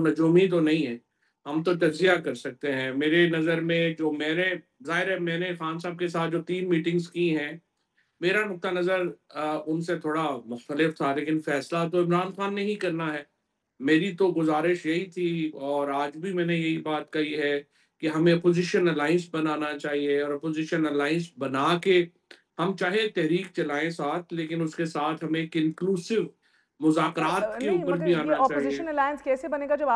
نجومی تو نہیں ہے. ہم تو تجزیہ کر سکتے ہیں. میرے نظر میں جو ظاہر ہے میں نے خان صاحب کے ساتھ جو 3 میٹنگز کی ہیں، میرا نقطہ نظر ان سے تھوڑا مختلف تھا، لیکن فیصلہ تو عمران خان نے ہی کرنا ہے. میری تو گزارش یہی تھی اور آج بھی میں نے یہی بات کہی ہے کہ ہمیں اپوزیشن الائنس بنانا چاہیے، اور اپوزیشن الائنس بنا کے ہم چاہے تحریک چلائیں ساتھ، لیکن اس کے ساتھ ہمیں ایک انکلوسیو مذاکرات کے نہیں اوپر مگر بھی یہ آنا چاہیے. اپوزیشن الائنس کیسے بنے گا جب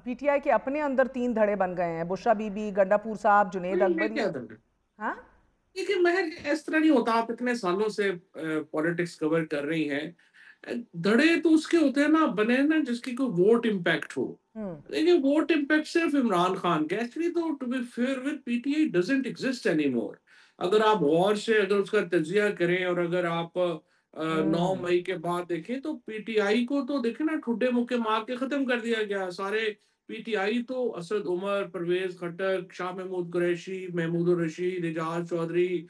پی ٹی آئی کے اپنے اندر 3 دھڑے بن گئے ہیں؟ بشرا بی بی، گنڈا پور صاحب، جنید یہ اکبر. کیا دنڈ؟ ہاں دیکھیے مہر، اس طرح نہیں ہوتا. آپ اتنے سالوں سے پولیٹکس کور کر رہی ہیں. دھڑے تو اس کے ہوتے ہیں نا بنے نا جس کی کوئی ووٹ امپیکٹ ہو. دیکھیں ووٹ امپیکٹ صرف عمران خان کے ایکچولی تو to be fair with P T I doesn't exist anymore. اگر آپ غور سے اگر اس کا تجزیہ کریں اور اگر آپ 9 مئی کے بعد دیکھیں تو پی ٹی آئی کو تو دیکھیں نا ٹھڈے مکے مار کے ختم کر دیا گیا. سارے پی ٹی آئی تو اسد عمر، پرویز خٹک، شاہ محمود قریشی، محمود الرشید، اعجاز چودھری،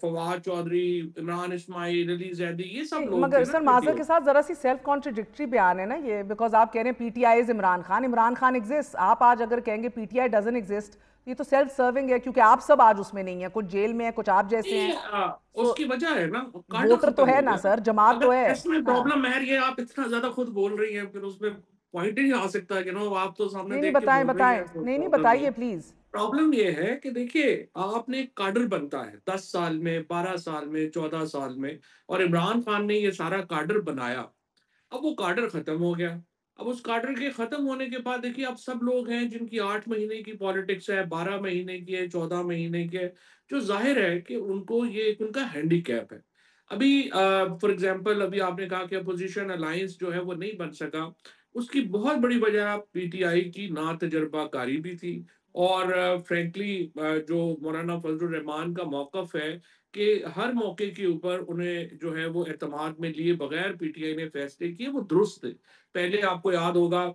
فواد چودھری، عمران اسماعیل، علی زیدی، یہ سب لوگ مگر تھے نا سر پی ٹی معذر آئی. کے ساتھ ذرا سی سیلف کانٹرڈکٹری بیان ہے نا یہ، بیکاز آپ کہہ رہے ہیں پی ٹی آئی از عمران خان. عمران خان ایگزسٹ. آپ آج اگر کہیں گے پی ٹی آئی ڈزنٹ ایگزسٹ، یہ تو سیلف سرونگ ہے کیونکہ آپ سب آج اس میں نہیں ہیں. کچھ جیل میں ہیں، کچھ آپ جیسے ہیں. اس کی وجہ ہے نا کاڈر ووٹر تو ختم ہے ہو نا گیا. سر، جماعت اگر تو ہے. اس میں ہاں پرابلم ہے یہ آپ اتنا زیادہ خود بول رہی ہیں، پھر اس میں پوائنٹ ہی نہیں آ سکتا کہ نو آپ تو سامنے نہیں نہیں دیکھ کے بتائیں بول رہی بتائیں، ہیں. نہیں نہیں پرابلم بتائیے ہے. پلیز. پرابلم یہ ہے کہ دیکھیے آپ نے ایک کاڈر بنتا ہے 10 سال میں، 12 سال میں، 14 سال میں، اور عمران خان نے یہ سارا کاڈر بنایا. اب وہ کاڈر ختم ہو گیا. اب اس کاڈر کے ختم ہونے کے بعد دیکھیے اب سب لوگ ہیں جن کی 8 مہینے کی پالیٹکس ہے، 12 مہینے کی ہے، 14 مہینے کی ہے، جو ظاہر ہے کہ ان کو یہ ایک ان کا ہینڈی کیپ ہے. ابھی فار ایگزامپل ابھی آپ نے کہا کہ اپوزیشن الائنس جو ہے وہ نہیں بن سکا. اس کی بہت بڑی وجہ پی ٹی آئی کی نا تجربہ کاری بھی تھی، اور فرینکلی جو مولانا فضل الرحمان کا موقف ہے کہ ہر موقع کے اوپر انہیں جو ہے وہ اعتماد میں لیے بغیر پی ٹی آئی نے فیصلے کیے وہ درست تھے. پہلے آپ کو یاد ہوگا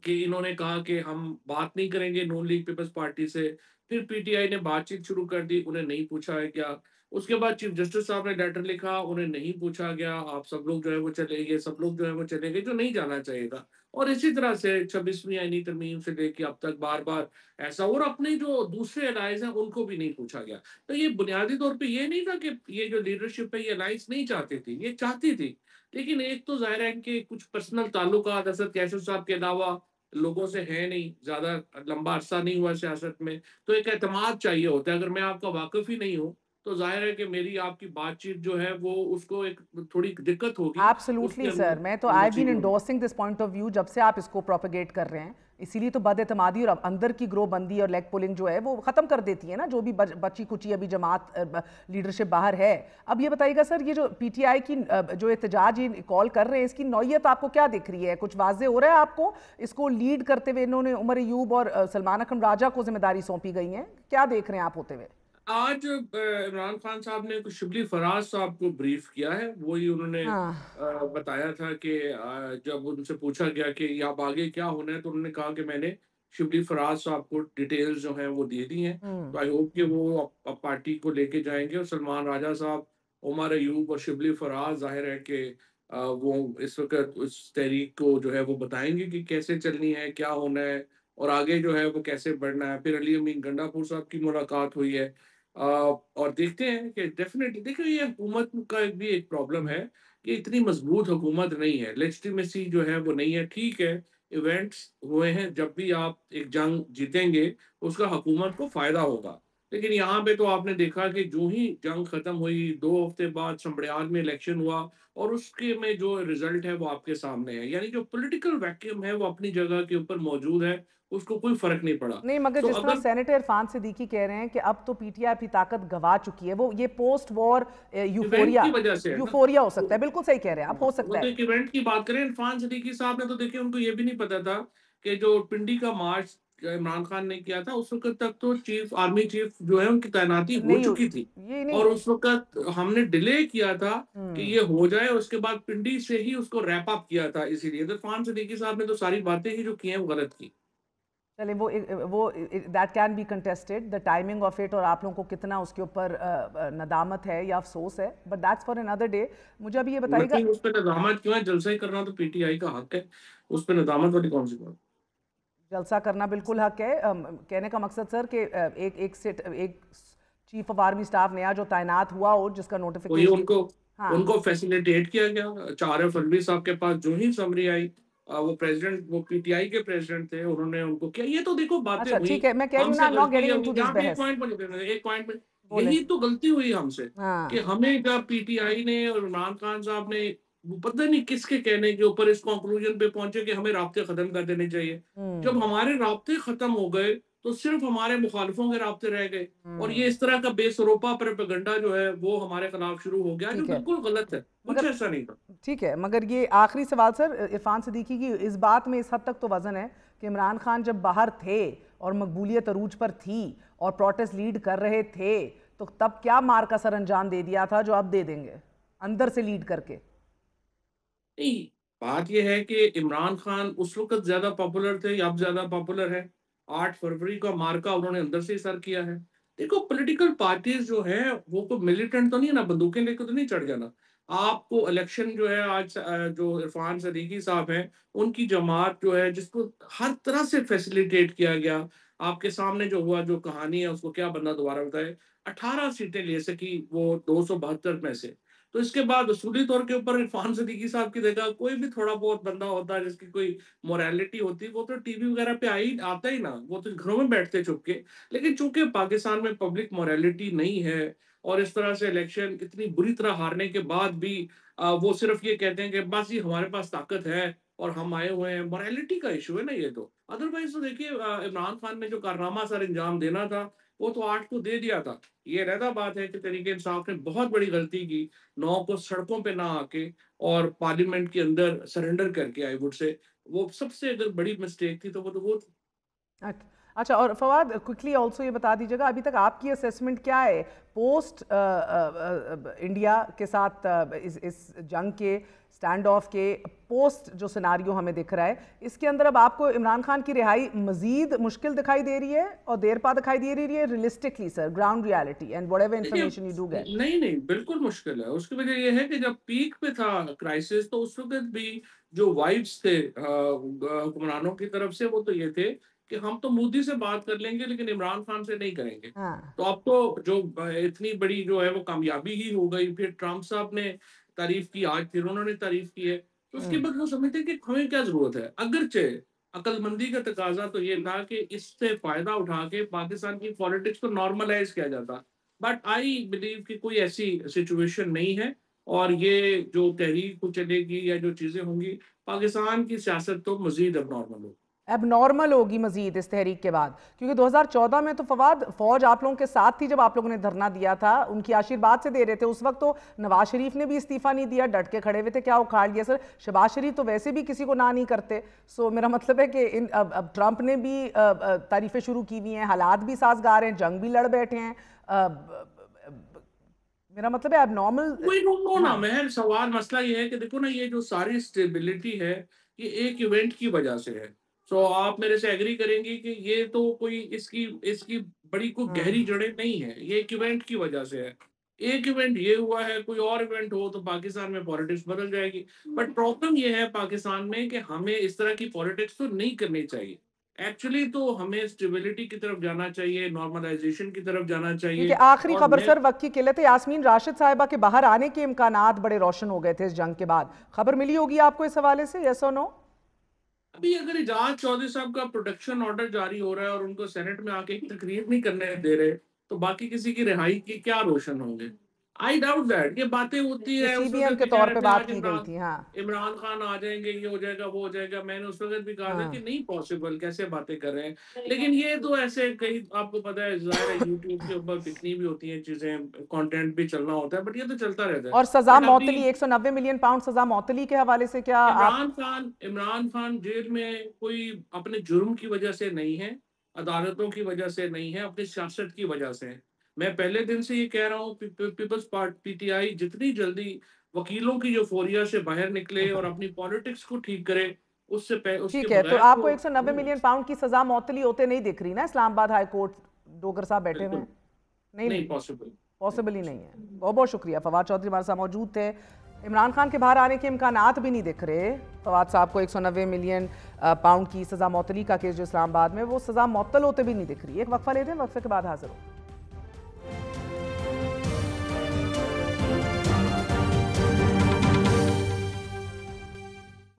کہ انہوں نے کہا کہ ہم بات نہیں کریں گے نون لیگ پیپلز پارٹی سے. پھر پی ٹی آئی نے بات چیت شروع کر دی، انہیں نہیں پوچھا ہے کیا. اس کے بعد چیف جسٹس صاحب نے لیٹر لکھا، انہیں نہیں پوچھا گیا. آپ سب لوگ جو ہے وہ چلے گئے، سب لوگ جو ہے وہ چلے گئے جو نہیں جانا چاہیے تھا. اور اسی طرح سے 26ویں آئینی ترمیم سے لے کے اب تک بار بار ایسا، اور اپنے جو دوسرے الائز ہیں ان کو بھی نہیں پوچھا گیا. تو یہ بنیادی طور پہ یہ نہیں تھا کہ یہ جو لیڈرشپ ہے یہ الائنس نہیں چاہتی تھی، یہ چاہتی تھی. لیکن ایک تو ظاہر ہے کہ کچھ پرسنل تعلقات اسد کیشف صاحب کے علاوہ لوگوں سے ہے نہیں، زیادہ لمبا عرصہ نہیں ہوا سیاست میں، تو ایک اعتماد چاہیے ہوتا ہے. اگر میں آپ کا واقف ہی نہیں ہوں تو ظاہر ہے کہ میری آپ کی بات چیت جو ہے وہ اس کو ایک تھوڑی دقت ہوگی اس کے ایبسلوٹلی سر، میں تو آئی بین چیزوں میں. Endorsing this point of view جب سے آپ اس کو پروپیگیٹ کر رہے ہیں. اسی لیے تو بد اعتمادی اور اندر کی گروہ بندی اور لیگ پولنگ جو ہے وہ ختم کر دیتی ہے نا، جو بھی بچی کچی ابھی جماعت لیڈرشپ باہر ہے. اب یہ بتائیے گا سر، یہ جو پی ٹی آئی کی جو احتجاج کال کر رہے ہیں، اس کی نوعیت آپ کو کیا دکھ رہی ہے؟ کچھ واضح ہو رہا ہے آپ کو؟ اس کو لیڈ کرتے ہوئے انہوں نے عمر ایوب اور سلمان اکرم راجہ کو ذمہ داری سونپی گئی ہیں، کیا دیکھ رہے ہیں آپ ہوتے ہوئے؟ آج عمران خان صاحب نے کچھ شبلی فراز صاحب کو بریف کیا ہے، وہی انہوں نے ہاں بتایا تھا کہ جب ان سے پوچھا گیا کہ اب آگے کیا ہونا ہے تو انہوں نے کہا کہ میں نے شبلی فراز صاحب کو ڈیٹیلز جو ہیں وہ دے دی ہیں، تو آئی ہوپ کہ وہ پارٹی کو لے کے جائیں گے. اور سلمان راجہ صاحب، عمر ایوب اور شبلی فراز ظاہر ہے کہ وہ اس وقت اس تحریک کو جو ہے وہ بتائیں گے کہ کیسے چلنی ہے، کیا ہونا ہے، اور آگے جو ہے وہ کیسے بڑھنا ہے. پھر علی امین گنڈا پور صاحب کی ملاقات ہوئی ہے، اور دیکھتے ہیں کہ ڈیفینیٹلی دیکھیں یہ حکومت کا بھی ایک پرابلم ہے کہ اتنی مضبوط حکومت نہیں ہے، لیجٹیمیسی جو ہے وہ نہیں ہے. ٹھیک ہے، ایونٹس ہوئے ہیں، جب بھی آپ ایک جنگ جیتیں گے اس کا حکومت کو فائدہ ہوگا. لیکن یہاں پہ تو آپ نے دیکھا کہ جو ہی جنگ ختم ہوئی 2 ہفتے بعد سمبڑیال میں الیکشن ہوا، اور اس کے میں جو رزلٹ ہے وہ آپ کے سامنے ہے. یعنی جو پولیٹیکل ویکیوم ہے وہ اپنی جگہ کے اوپر موجود ہے، اس کو کوئی فرق نہیں پڑا. نہیں، مگر سو جس طرح اگر سینیٹر عرفان صدیقی کہہ رہے ہیں کہ اب تو پی ٹی آئی اپنی طاقت گوا چکی ہے، وہ یہ پوسٹ وار ایونٹ یوفوریا کی وجہ سے ہے نا، یوفوریا ہو سکتا ہے. بالکل صحیح کہہ رہے ہیں آپ، ہو وہ سکتا تو ہے. ایک ایونٹ کی بات کریں. عرفان صدیقی صاحب نے تو دیکھیں ان کو یہ بھی نہیں پتا تھا کہ جو پنڈی کا مارچ عمران خان نے کیا تھا اس وقت تک تو آرمی چیف جو ہے ان کی تعیناتی ہو نہیں چکی تھی، یہ اور نہیں. اس وقت ہم نے ڈیلے کیا تھا کہ یہ ہو جائے، اور اس کے بعد پنڈی سے ہی اس کو ریپ اپ کیا تھا. اسی لیے عرفان صدیقی صاحب نے تو ساری باتیں ہی جو کی ہیں وہ غلط کی. چلیں وہ that can be contested the timing of it, اور آپ لوگوں کو کتنا اس کے اوپر ندامت ہے یا افسوس ہے، but that's for another day. مجھے ابھی یہ بتائیے گا، نہیں، اس پہ ندامت کیوں ہے؟ جلسہ ہی کرنا تو پی ٹی آئی کا حق ہے، اس پہ ندامت والی کون سی بات؟ جلسہ کرنا بالکل حق ہے. کہنے کا مقصد سر کہ ایک چیف آف آرمی سٹاف نیا جو تعینات ہوا ہو جس کا وہ یہ نوٹیفیکیشن. ہاں ان کو فیسیلیٹیٹ کیا گیا. چارف الوی صاحب کے پاس جو ہی سمری آئی، وہ پریزیڈنٹ، وہ پی ٹی آئی کے پریزیڈنٹ تھے، انہوں نے ان کو کیا. یہ تو دیکھو باتیں اچھا ہوئی، ٹھیک ہے، میں کہہ رہی ہم ہوں سے نا، ناٹ غلطی گیٹنگ یہ انٹو ہوئی. دس یہاں پہ بحث. ایک پوائنٹ میں بولیں. یہی تو غلطی ہوئی ہم سے ہاں کہ ہمیں جب پی ٹی آئی نے اور عمران خان صاحب نے وہ پتہ نہیں کس کے کہنے کے اوپر اس کنکلوژن پہ پہنچے کہ ہمیں رابطے ختم کر دینے چاہیے. جب ہمارے رابطے ختم ہو گئے تو صرف ہمارے مخالفوں کے رابطے رہ گئے، اور یہ اس طرح کا بے سروپا پروپیگنڈا جو ہے وہ ہمارے خلاف شروع ہو گیا، جو ٹھیک ہے، بالکل غلط ہے. مگر کچھ ایسا نہیں تھا. ٹھیک ہے، مگر یہ آخری سوال سر، عرفان صدیقی کی اس بات میں اس حد تک تو وزن ہے کہ عمران خان جب باہر تھے اور مقبولیت عروج پر تھی اور پروٹیسٹ لیڈ کر رہے تھے تو تب کیا مار کا سر انجام دے دیا تھا جو اب دے دیں گے اندر سے لیڈ کر کے؟ نہیں، بات یہ ہے کہ عمران خان اس وقت زیادہ پاپولر تھے یا اب زیادہ پاپولر ہے؟ 8 فروری کا مارکا انہوں نے اندر سے ہی سر کیا ہے. دیکھو پولیٹیکل پارٹیز جو ہیں وہ کوئی ملیٹنٹ تو نہیں ہے نا، بندوقیں لے کے تو نہیں چڑھ جانا. آپ کو الیکشن جو ہے آج جو عرفان صدیقی صاحب ہیں ان کی جماعت جو ہے جس کو ہر طرح سے فیسیلیٹیٹ کیا گیا، آپ کے سامنے جو ہوا، جو کہانی ہے اس کو کیا بندہ دوبارہ بتائے. 18 سیٹیں لے سکی وہ 272 میں سے. تو اس کے بعد اصولی طور کے اوپر عرفان صدیقی صاحب کی جگہ کوئی بھی تھوڑا بہت بندہ ہوتا ہے جس کی کوئی مورالٹی ہوتی، وہ تو ٹی وی وغیرہ پہ آتا ہی نا، وہ تو گھروں میں بیٹھتے چھپ کے. لیکن چونکہ پاکستان میں پبلک مورالٹی نہیں ہے، اور اس طرح سے الیکشن اتنی بری طرح ہارنے کے بعد بھی وہ صرف یہ کہتے ہیں کہ بس یہ ہمارے پاس طاقت ہے اور ہم آئے ہوئے ہیں. مورالٹی کا ایشو ہے نا یہ تو. ادروائز تو دیکھیے عمران خان نے جو کارنامہ سر انجام دینا تھا وہ تو 8 کو دے دیا تھا. یہ رہتا بات ہے کہ تحریک انصاف نے بہت بڑی غلطی کی 9 کو سڑکوں پہ نہ آ کے اور پارلیمنٹ کے اندر سرنڈر کر کے آئی ووڈ سے. وہ سب سے اگر بڑی مسٹیک تھی تو وہ تھی. अच्छा, और फवाद क्विकली ऑल्सो ये बता दीजिएगा, अभी तक आपकी असेसमेंट क्या है पोस्ट इंडिया के साथ इस जंग के, स्टैंड ऑफ के पोस्ट जो सिनारियो हमें दिख रहा है, इसके अंदर अब आपको इमरान खान की रिहाई मजीद मुश्किल दिखाई दे रही है और देर पा दिखाई दे रही है realistically sir, ground reality and whatever information you do get? नहीं, बिल्कुल मुश्किल है। उसकी वजह ये है कि जब पीक पे था क्राइसिस, तो उस वक्त भी जो वाइब्स थे हुक्मरानों की तरफ से, वो तो ये थे कि हम तो मोदी से बात कर लेंगे लेकिन इमरान खान से नहीं करेंगे। तो अब तो जो इतनी बड़ी जो है वो कामयाबी ही हो गई। फिर ट्रम्प साहब ने तारीफ की, आज फिर उन्होंने तारीफ की है, तो उसके बाद वो समझते कि हमें क्या जरूरत है। अगरचे अक्लमंदी का तकाजा तो ये था कि इससे फायदा उठा के पाकिस्तान की पॉलिटिक्स को नॉर्मलाइज किया जाता, बट आई बिलीव कि कोई ऐसी सिचुएशन नहीं है। और ये जो तहरीक चलेगी या जो चीजें होंगी, पाकिस्तान की सियासत तो मजीद अब नॉर्मल होगी, एबनॉर्मल होगी मजीद इस तहरीक के बाद, क्योंकि 2014 में तो फवाद फौज आप लोगों के साथ थी जब आप लोगों ने धरना दिया था, उनकी आशीर्वाद से दे रहे थे। उस वक्त तो नवाज शरीफ ने भी इस्तीफा नहीं दिया, डट के खड़े हुए थे, क्या उखाड़ लिया सर? शहबाज शरीफ तो वैसे भी किसी को ना नहीं करते। सो मेरा मतलब है कि अब ट्रंप ने भी तारीफें शुरू की हुई हैं, हालात भी साजगार हैं, जंग भी लड़ बैठे हैं। मेरा मतलब है एबनॉर्मल कोई नो ना महर सवाल मसला ये है कि देखो ना, ये जो सारी स्टेबिलिटी है ये एक इवेंट की वजह से है। सो आप मेरे से एग्री करेंगे कि ये तो कोई इसकी बड़ी कोई गहरी जड़ें नहीं है, ये एक इवेंट की वजह से है। एक इवेंट ये हुआ है, कोई और इवेंट हो तो पाकिस्तान में पॉलिटिक्स बदल जाएगी। बट प्रॉब्लम ये है पाकिस्तान में कि हमें इस तरह की पॉलिटिक्स तो नहीं करनी चाहिए। एक्चुअली तो हमें स्टेबिलिटी की तरफ जाना चाहिए, नॉर्मलाइजेशन की तरफ जाना चाहिए। आखिरी खबर सर, वक्त की किल्लत है, यास्मीन राशिद साहिबा के बाहर आने के इम्कानात बड़े रोशन हो गए थे इस जंग के बाद, खबर मिली होगी आपको इस हवाले से, यस और नो? अभी अगर एजाज चौधरी साहब का प्रोटेक्शन ऑर्डर जारी हो रहा है और उनको सेनेट में आके एक तकरीर नहीं करने दे रहे, तो बाकी किसी की रिहाई की क्या रोशन होंगे? I doubt that. ये बातें होती है, सीबीएम के तौर पे बात की गई थी। हाँ, इमरान खान आ जाएंगे, ये हो जाएगा, वो हो जाएगा। मैंने उस वक्त भी कहा था कि नहीं पॉसिबल, कैसे बातें कर रहे हैं। लेकिन ये तो ऐसे कई, आपको पता है जाहिर है यूट्यूब के ऊपर कितनी भी होती हैं चीजें, कंटेंट भी चलना होता है, बट ये तो चलता रहता है। और सजा मौतली 190 मिलियन पाउंड सजा मौतली के हवाले से क्या इमरान खान जेल में कोई अपने जुर्म की वजह से नहीं है, अदालतों की वजह से नहीं है, अपनी सियासत की वजह से है। मैं पहले दिन से ये कह रहा हूँ, पीपल्स पार्टी पीटीआई जितनी जल्दी वकीलों की यूफोरिया से बाहर निकले और अपनी पॉलिटिक्स को ठीक करे, उससे ठीक है। तो आपको 190 मिलियन पाउंड की सजा मौतली होते नहीं दिख रही ना इस्लामाबाद हाई कोर्ट, डोगर साहब बैठे हुए हैं? नहीं पॉसिबल ही नहीं है। बहुत बहुत शुक्रिया, फवाद चौधरी हमारे साथ मौजूद थे। इमरान खान के बाहर आने के इम्कानात भी नहीं दिख रहे। फवाद साहब को 190 मिलियन पाउंड की सजा मौतली का केस जो इस्लामाबाद में, वो सजा मौतल होते भी नहीं दिख रही। एक वक्फा लेते हैं, वक्फे के बाद हाजिर हो।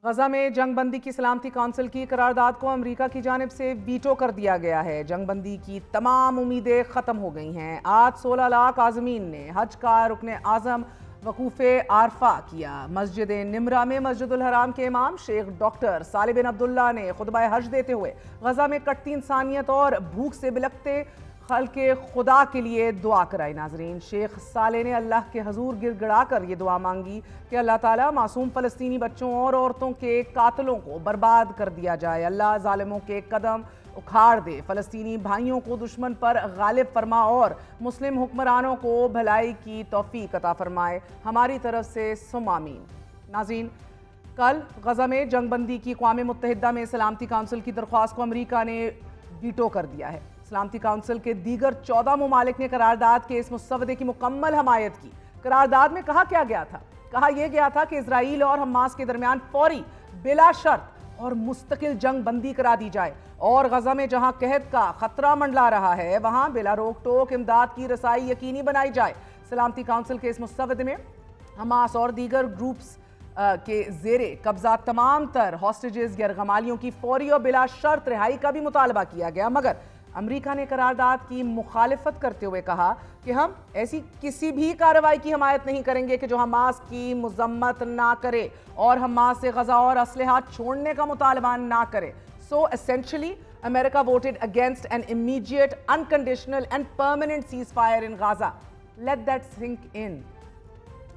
गजा में जंगबंदी की सलामती काउंसिल की करारदाद को अमेरिका की जानिब से वीटो कर दिया गया है। जंगबंदी की तमाम उम्मीदें ख़त्म हो गई हैं। आज 16 लाख आज़मीन ने हज का रुकन आज़म वकूफ़े आरफा किया। मस्जिद निमरा में मस्जिदुल हराम के इमाम शेख डॉक्टर साले बिन अब्दुल्ला ने खुतबा हज देते हुए गजा में कटती इंसानियत और भूख से बिलखते खल्के खुदा के लिए दुआ कराई। नाजरीन, शेख साले ने अल्लाह के हजूर गिड़गिड़ा कर ये दुआ मांगी कि अल्लाह ताला मासूम फ़लस्तीनी बच्चों और औरतों के कातलों को बर्बाद कर दिया जाए। अल्लाह जालिमों के कदम उखाड़ दे, फ़लस्तीनी भाइयों को दुश्मन पर गालिब फरमा और मुस्लिम हुक्मरानों को भलाई की तौफीक अता फरमाए। हमारी तरफ से सुमामीन। नाजरीन, कल गजा में जंगबंदी की अक़वाम मुत्तहिदा में सलामती काउंसिल की दरख्वास्त को अमेरिका ने वीटो कर दिया है। सलामती काउंसिल के दीगर 14 ममालिक ने करारदाद के इस मुसवदे की मुकम्मल हमायत की। करारदाद में कहा क्या गया था? कहा यह गया था कि इजराइल और हमास के दरमियान फौरी, बिला शर्त और मुस्तकिल जंग बंदी करा दी जाए और गजा में जहां कहत का खतरा मंडला रहा है वहां बिला रोक टोक इमदाद की रसाई यकीनी बनाई जाए। सलामती काउंसिल के इस मुसवदे में हमास और दीगर ग्रुप्स के जेरे कब्जा तमाम तर हॉस्टेजेस यरगमालियों की फौरी और बिला शर्त रिहाई का भी मुतालबा किया गया, मगर अमेरिका ने करारदाद की मुखालिफत करते हुए कहा कि हम ऐसी किसी भी कार्रवाई की हमायत नहीं करेंगे कि जो हमास की मजम्मत ना करे और हमास से गजा और असलहा छोड़ने का मुतालबा ना करे। So essentially America voted against an immediate, unconditional and permanent ceasefire in Gaza. Let that sink in.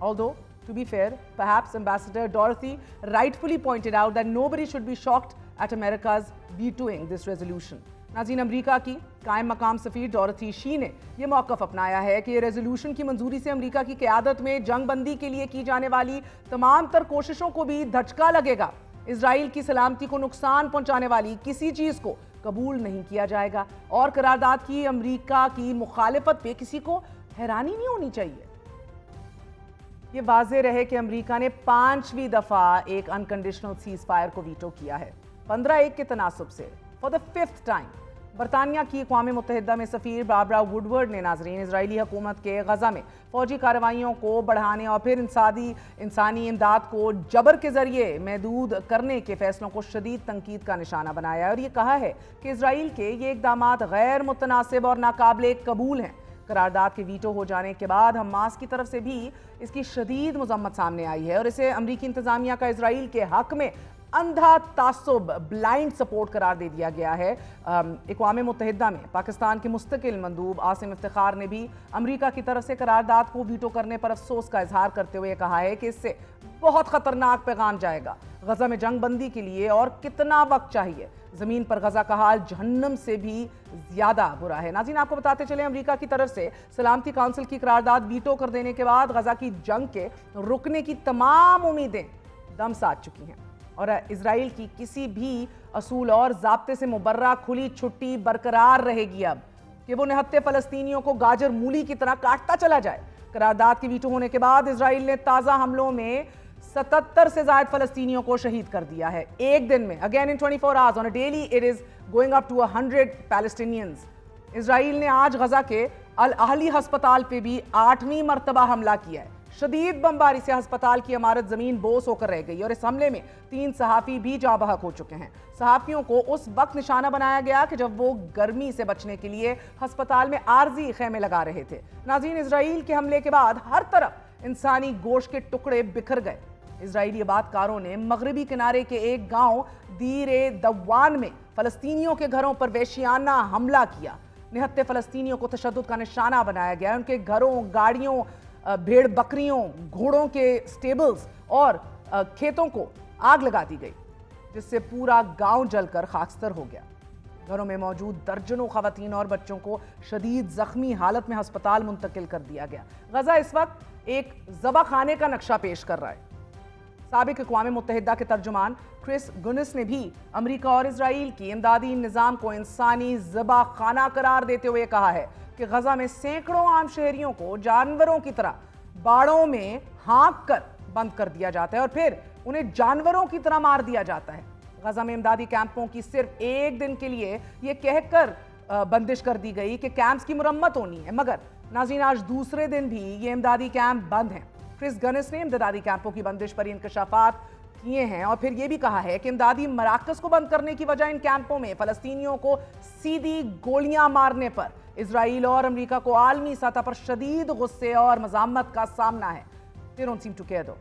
Although, to be fair, perhaps Ambassador Dorothy rightfully pointed out that nobody should be shocked at America's vetoing this resolution. नाज़रीन, अमरीका की कायम मकाम सफ़ीर डोरथी she ने यह मौक़िफ़ अपनाया है कि resolution की मंजूरी से अमरीका की क़यादत में जंग बंदी के लिए की जाने वाली तमाम तर कोशिशों को भी धचका लगेगा। इजराइल की सलामती को नुकसान पहुंचाने वाली किसी चीज़ को कबूल नहीं किया जाएगा और करारदाद की अमरीका की मुखालिफत पे किसी को हैरानी नहीं होनी चाहिए। ये वाज़ेह रहे कि अमरीका ने 5वीं दफ़ा एक अनकंडीशनल सीज़ फायर को वीटो किया है 15-1 के तनासुब से फॉर द 5th टाइम। बरतानिया की अक़वाम मुत्तहिदा में सफ़ीर बारबरा वुडवर्ड ने नाज़रीन इजरायली हुकूमत के गज़ा में फ़ौजी कार्रवाइयों को बढ़ाने और फिर इंसानी इमदाद को जबर के ज़रिए महदूद करने के फ़ैसलों को शदीद तनकीद का निशाना बनाया है और ये कहा है कि इजराइल के ये इक़दामात गैर मुतनासिब और नाकाबिले कबूल हैं। करारदाद के वीटो हो जाने के बाद हमास की तरफ से भी इसकी शदीद मज़म्मत सामने आई है और इसे अमरीकी इंतज़ामिया का इजराइल के हक़ में अंधा तासुब ब्लाइंड सपोर्ट करार दे दिया गया है। अक़वाम मुत्तहिदा में पाकिस्तान के मुस्तकिल मंदूब आसिम इफ्तिखार ने भी अमरीका की तरफ से करारदाद को वीटो करने पर अफसोस का इजहार करते हुए कहा है कि इससे बहुत ख़तरनाक पैगाम जाएगा। गज़ा में जंग बंदी के लिए और कितना वक्त चाहिए? ज़मीन पर गज़ा का हाल जहन्नम से भी ज़्यादा बुरा है। नाज़रीन, आपको बताते चले अमरीका की तरफ से सलामती काउंसिल की करारदाद वीटो कर देने के बाद गज़ा की जंग के रुकने की तमाम उम्मीदें दम साध चुकी हैं और इजराइल की किसी भी असूल और ज़ाब्ते से मुबर्रा खुली छुट्टी बरकरार रहेगी अब कि वो निहत्ते फ़लस्तीनियों को गाजर मूली की तरह काटता चला जाए। करारदाद के वीटो होने के बाद इजराइल ने ताज़ा हमलों में 77 से ज़ायद फ़लस्तीनियों को शहीद कर दिया है एक दिन में। Again in 24 hours on a daily it is going up to 100 Palestinians. Israel ने आज गज़ा के अल अहली हस्पताल पे भी 8वीं मरतबा हमला किया है। शदीद बमबारी से अस्पताल की इमारत ज़मीन बोस होकर रह गई और इस हमले में 3 सहाफ़ी भी जाँ बहक हो चुके हैं। सहाफ़ियों को उस वक्त निशाना बनाया गया कि जब वो गर्मी से बचने के लिए अस्पताल में आर्जी खेमे लगा रहे थे। नाज़रीन, इजराइल के हमले के बाद हर तरफ इंसानी गोश्त के टुकड़े बिखर गए। इजराइली आबादकारों ने मगरबी किनारे के एक गांव दीर दवान में फ़लस्तीनियों के घरों पर वहशियाना हमला किया। निहत्ते फ़लस्तीनियों को तशद्दुद का निशाना बनाया गया। उनके घरों, गाड़ियों, भेड़ बकरियों, घोड़ों के स्टेबल्स और खेतों को आग लगा दी गई जिससे पूरा गांव जलकर खाकस्तर हो गया। घरों में मौजूद दर्जनों खवातीन और बच्चों को शदीद जख्मी हालत में अस्पताल मुंतकिल कर दिया गया। गज़ा इस वक्त एक ज़बा खाने का नक्शा पेश कर रहा है। साबिक अक़वाम मुत्तहिदा के तर्जुमान क्रिस गुनिस ने भी अमरीका और इजराइल की इमदादी निज़ाम को इंसानी ज़बा खाना करार देते हुए कहा है कि गज़ा में सैकड़ों आम शहरियों को जानवरों की तरह बाड़ों में हाँक कर बंद कर दिया जाता है और फिर उन्हें जानवरों की तरह मार दिया जाता है। गज़ा में इमदादी कैंपों की सिर्फ एक दिन के लिए ये कहकर बंदिश कर दी गई कि कैंप्स की मुरम्मत होनी है, मगर नाज़रीन आज दूसरे दिन भी ये इमदादी कैंप बंद हैं। क्रिस गनिस ने इमदादी कैंपों की बंदिश पर इंकशाफात किए हैं और फिर यह भी कहा है कि इमदादी मराकज़ को बंद करने की वजह इन कैंपों में फ़लस्तीनियों को सीधी गोलियां मारने पर इजराइल और अमरीका को आलमी सतह पर शदीद गुस्से और मज़ामत का सामना है। They don't seem to care though.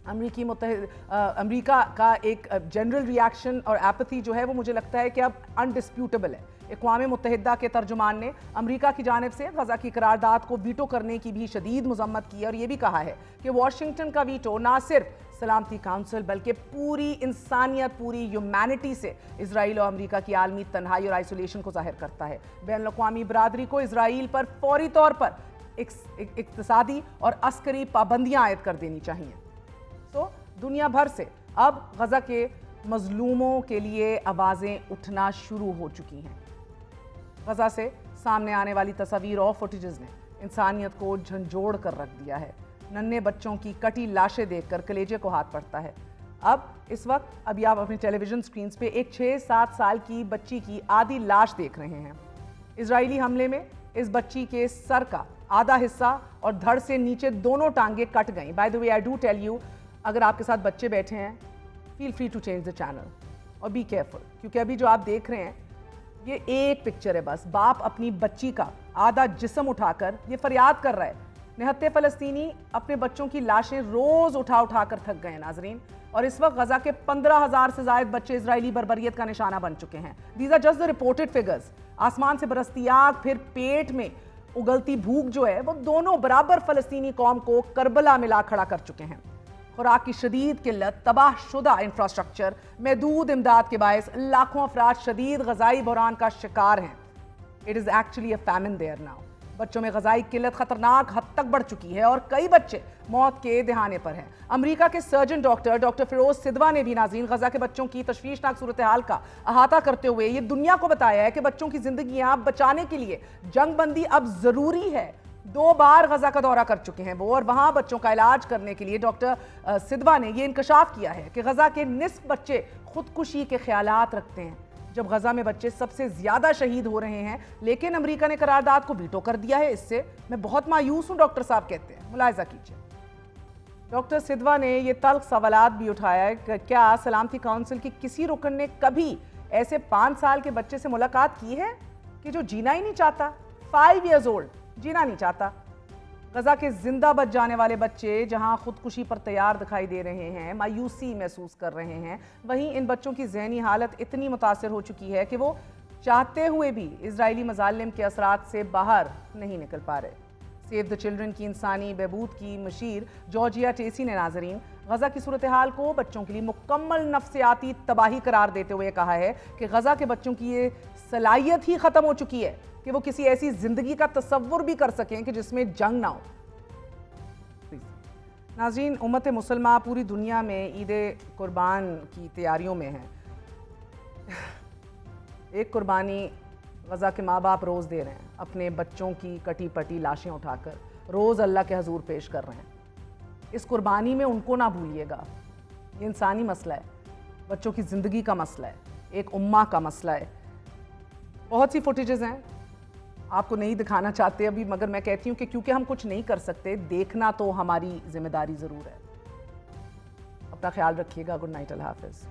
अमरीका का एक जनरल रिएक्शन और एपैथी जो है वो मुझे लगता है कि अब अनडिस्प्यूटेबल है। अक़वाम मुत्तहिदा के तर्जुमान ने अमरीका की जानिब से गज़ा की करारदाद को वीटो करने की भी शदीद मज़म्मत की और ये भी कहा है कि वाशिंगटन का वीटो ना सिर्फ सलामती काउंसिल बल्कि पूरी इंसानियत, पूरी ह्यूमैनिटी से इजराइल और अमरीका की आलमी तन्हाई और आइसोलेशन को जाहिर करता है। बैनुल-अक़वामी बरादरी को इजराइल पर फौरी तौर पर इक़्तिसादी और अस्करी पाबंदियाँ आयद कर देनी चाहिए। तो दुनिया भर से अब गज़ा के मजलूमों के लिए आवाज़ें उठना शुरू हो चुकी हैं। गज़ा से सामने आने वाली तस्वीर और फुटेजेस ने इंसानियत को झंझोड़ कर रख दिया है। नन्हे बच्चों की कटी लाशें देखकर कलेजे को हाथ पड़ता है। अब इस वक्त अभी आप अपने टेलीविजन स्क्रीन्स पे एक 6-7 साल की बच्ची की आधी लाश देख रहे हैं। इजरायली हमले में इस बच्ची के सर का आधा हिस्सा और धड़ से नीचे दोनों टांगे कट गई। By the way, I do tell you, अगर आपके साथ बच्चे बैठे हैं, feel free to change the channel और बी केयरफुल, क्योंकि अभी जो आप देख रहे हैं ये एक पिक्चर है बस। बाप अपनी बच्ची का आधा जिस्म उठाकर ये फरियाद कर रहा है। निहत्ते फ़लस्तीनी अपने बच्चों की लाशें रोज उठा उठा कर थक गए नाजरीन, और इस वक्त गजा के 15,000 से ज्यादा बच्चे इजरायली बर्बरियत का निशाना बन चुके हैं। These are just the reported figures. आसमान से बरसती आग, फिर पेट में उगलती भूख जो है वो दोनों बराबर फ़लस्तीनी कौम को करबला मिला खड़ा कर चुके हैं। खुराक की शदीद किल्लत, तबाहशुदा इंफ्रास्ट्रक्चर, महदूद इमदाद के बायस लाखों अफराद शदीद गजाई बहरान का शिकार हैं। It is actually a famine there now. बच्चों में गजाई किल्लत खतरनाक हद तक बढ़ चुकी है और कई बच्चे मौत के दहाने पर हैं। अमेरिका के सर्जन डॉक्टर फिरोज सिदवा ने भी नाज़रीन गजा के बच्चों की तशवीशनाक सूरत हाल का अहाता करते हुए ये दुनिया को बताया है कि बच्चों की जिंदगियां बचाने के लिए जंग बंदी अब जरूरी है। 2 बार गजा का दौरा कर चुके हैं वो, और वहां बच्चों का इलाज करने के लिए डॉक्टर सिदवा ने यह इंकशाफ किया है कि गजा के निस्फ बच्चे खुदकुशी के ख्यालात रखते हैं। जब गजा में बच्चे सबसे ज्यादा शहीद हो रहे हैं, लेकिन अमेरिका ने करारदाद को वीटो कर दिया है। इससे मैं बहुत मायूस हूं, डॉक्टर साहब कहते हैं। मुलाहिजा कीजिए। डॉक्टर सिदवा ने यह तल्ख सवालात भी उठाया है कि क्या सलामती काउंसिल की किसी रुकन ने कभी ऐसे 5 साल के बच्चे से मुलाकात की है कि जो जीना ही नहीं चाहता, 5 years old जीना नहीं चाहता। गजा के जिंदा बच जाने वाले बच्चे जहां खुदकुशी पर तैयार दिखाई दे रहे हैं, मायूसी महसूस कर रहे हैं, वहीं इन बच्चों की ज़हनी हालत इतनी मुतासिर हो चुकी है कि वो चाहते हुए भी इजरायली मजालिम के असरात से बाहर नहीं निकल पा रहे। सेव द चिल्ड्रन की इंसानी बहबूद की मशीर जॉर्जिया टेसी ने नाजरीन गजा की सूरत हाल को बच्चों के लिए मुकम्मल नफ्सियाती तबाही करार देते हुए कहा है कि गजा के बच्चों की ये सलाहियत ही ख़त्म हो चुकी है कि वो किसी ऐसी जिंदगी का तसव्वुर भी कर सकें कि जिसमें जंग ना हो। नाज़रीन, उम्मत मुसलमा पूरी दुनिया में ईद कुर्बान की तैयारियों में है। एक कुर्बानी गजा के माँ बाप रोज़ दे रहे हैं, अपने बच्चों की कटी पटी लाशें उठाकर रोज़ अल्लाह के हजूर पेश कर रहे हैं। इस कुर्बानी में उनको ना भूलिएगा। ये इंसानी मसला है, बच्चों की ज़िंदगी का मसला है, एक उम्मा का मसला है। बहुत सी फुटेजेस हैं, आपको नहीं दिखाना चाहते अभी, मगर मैं कहती हूँ कि क्योंकि हम कुछ नहीं कर सकते, देखना तो हमारी जिम्मेदारी ज़रूर है। अपना ख्याल रखिएगा। गुड नाइट, अल्लाह हाफ़िज़।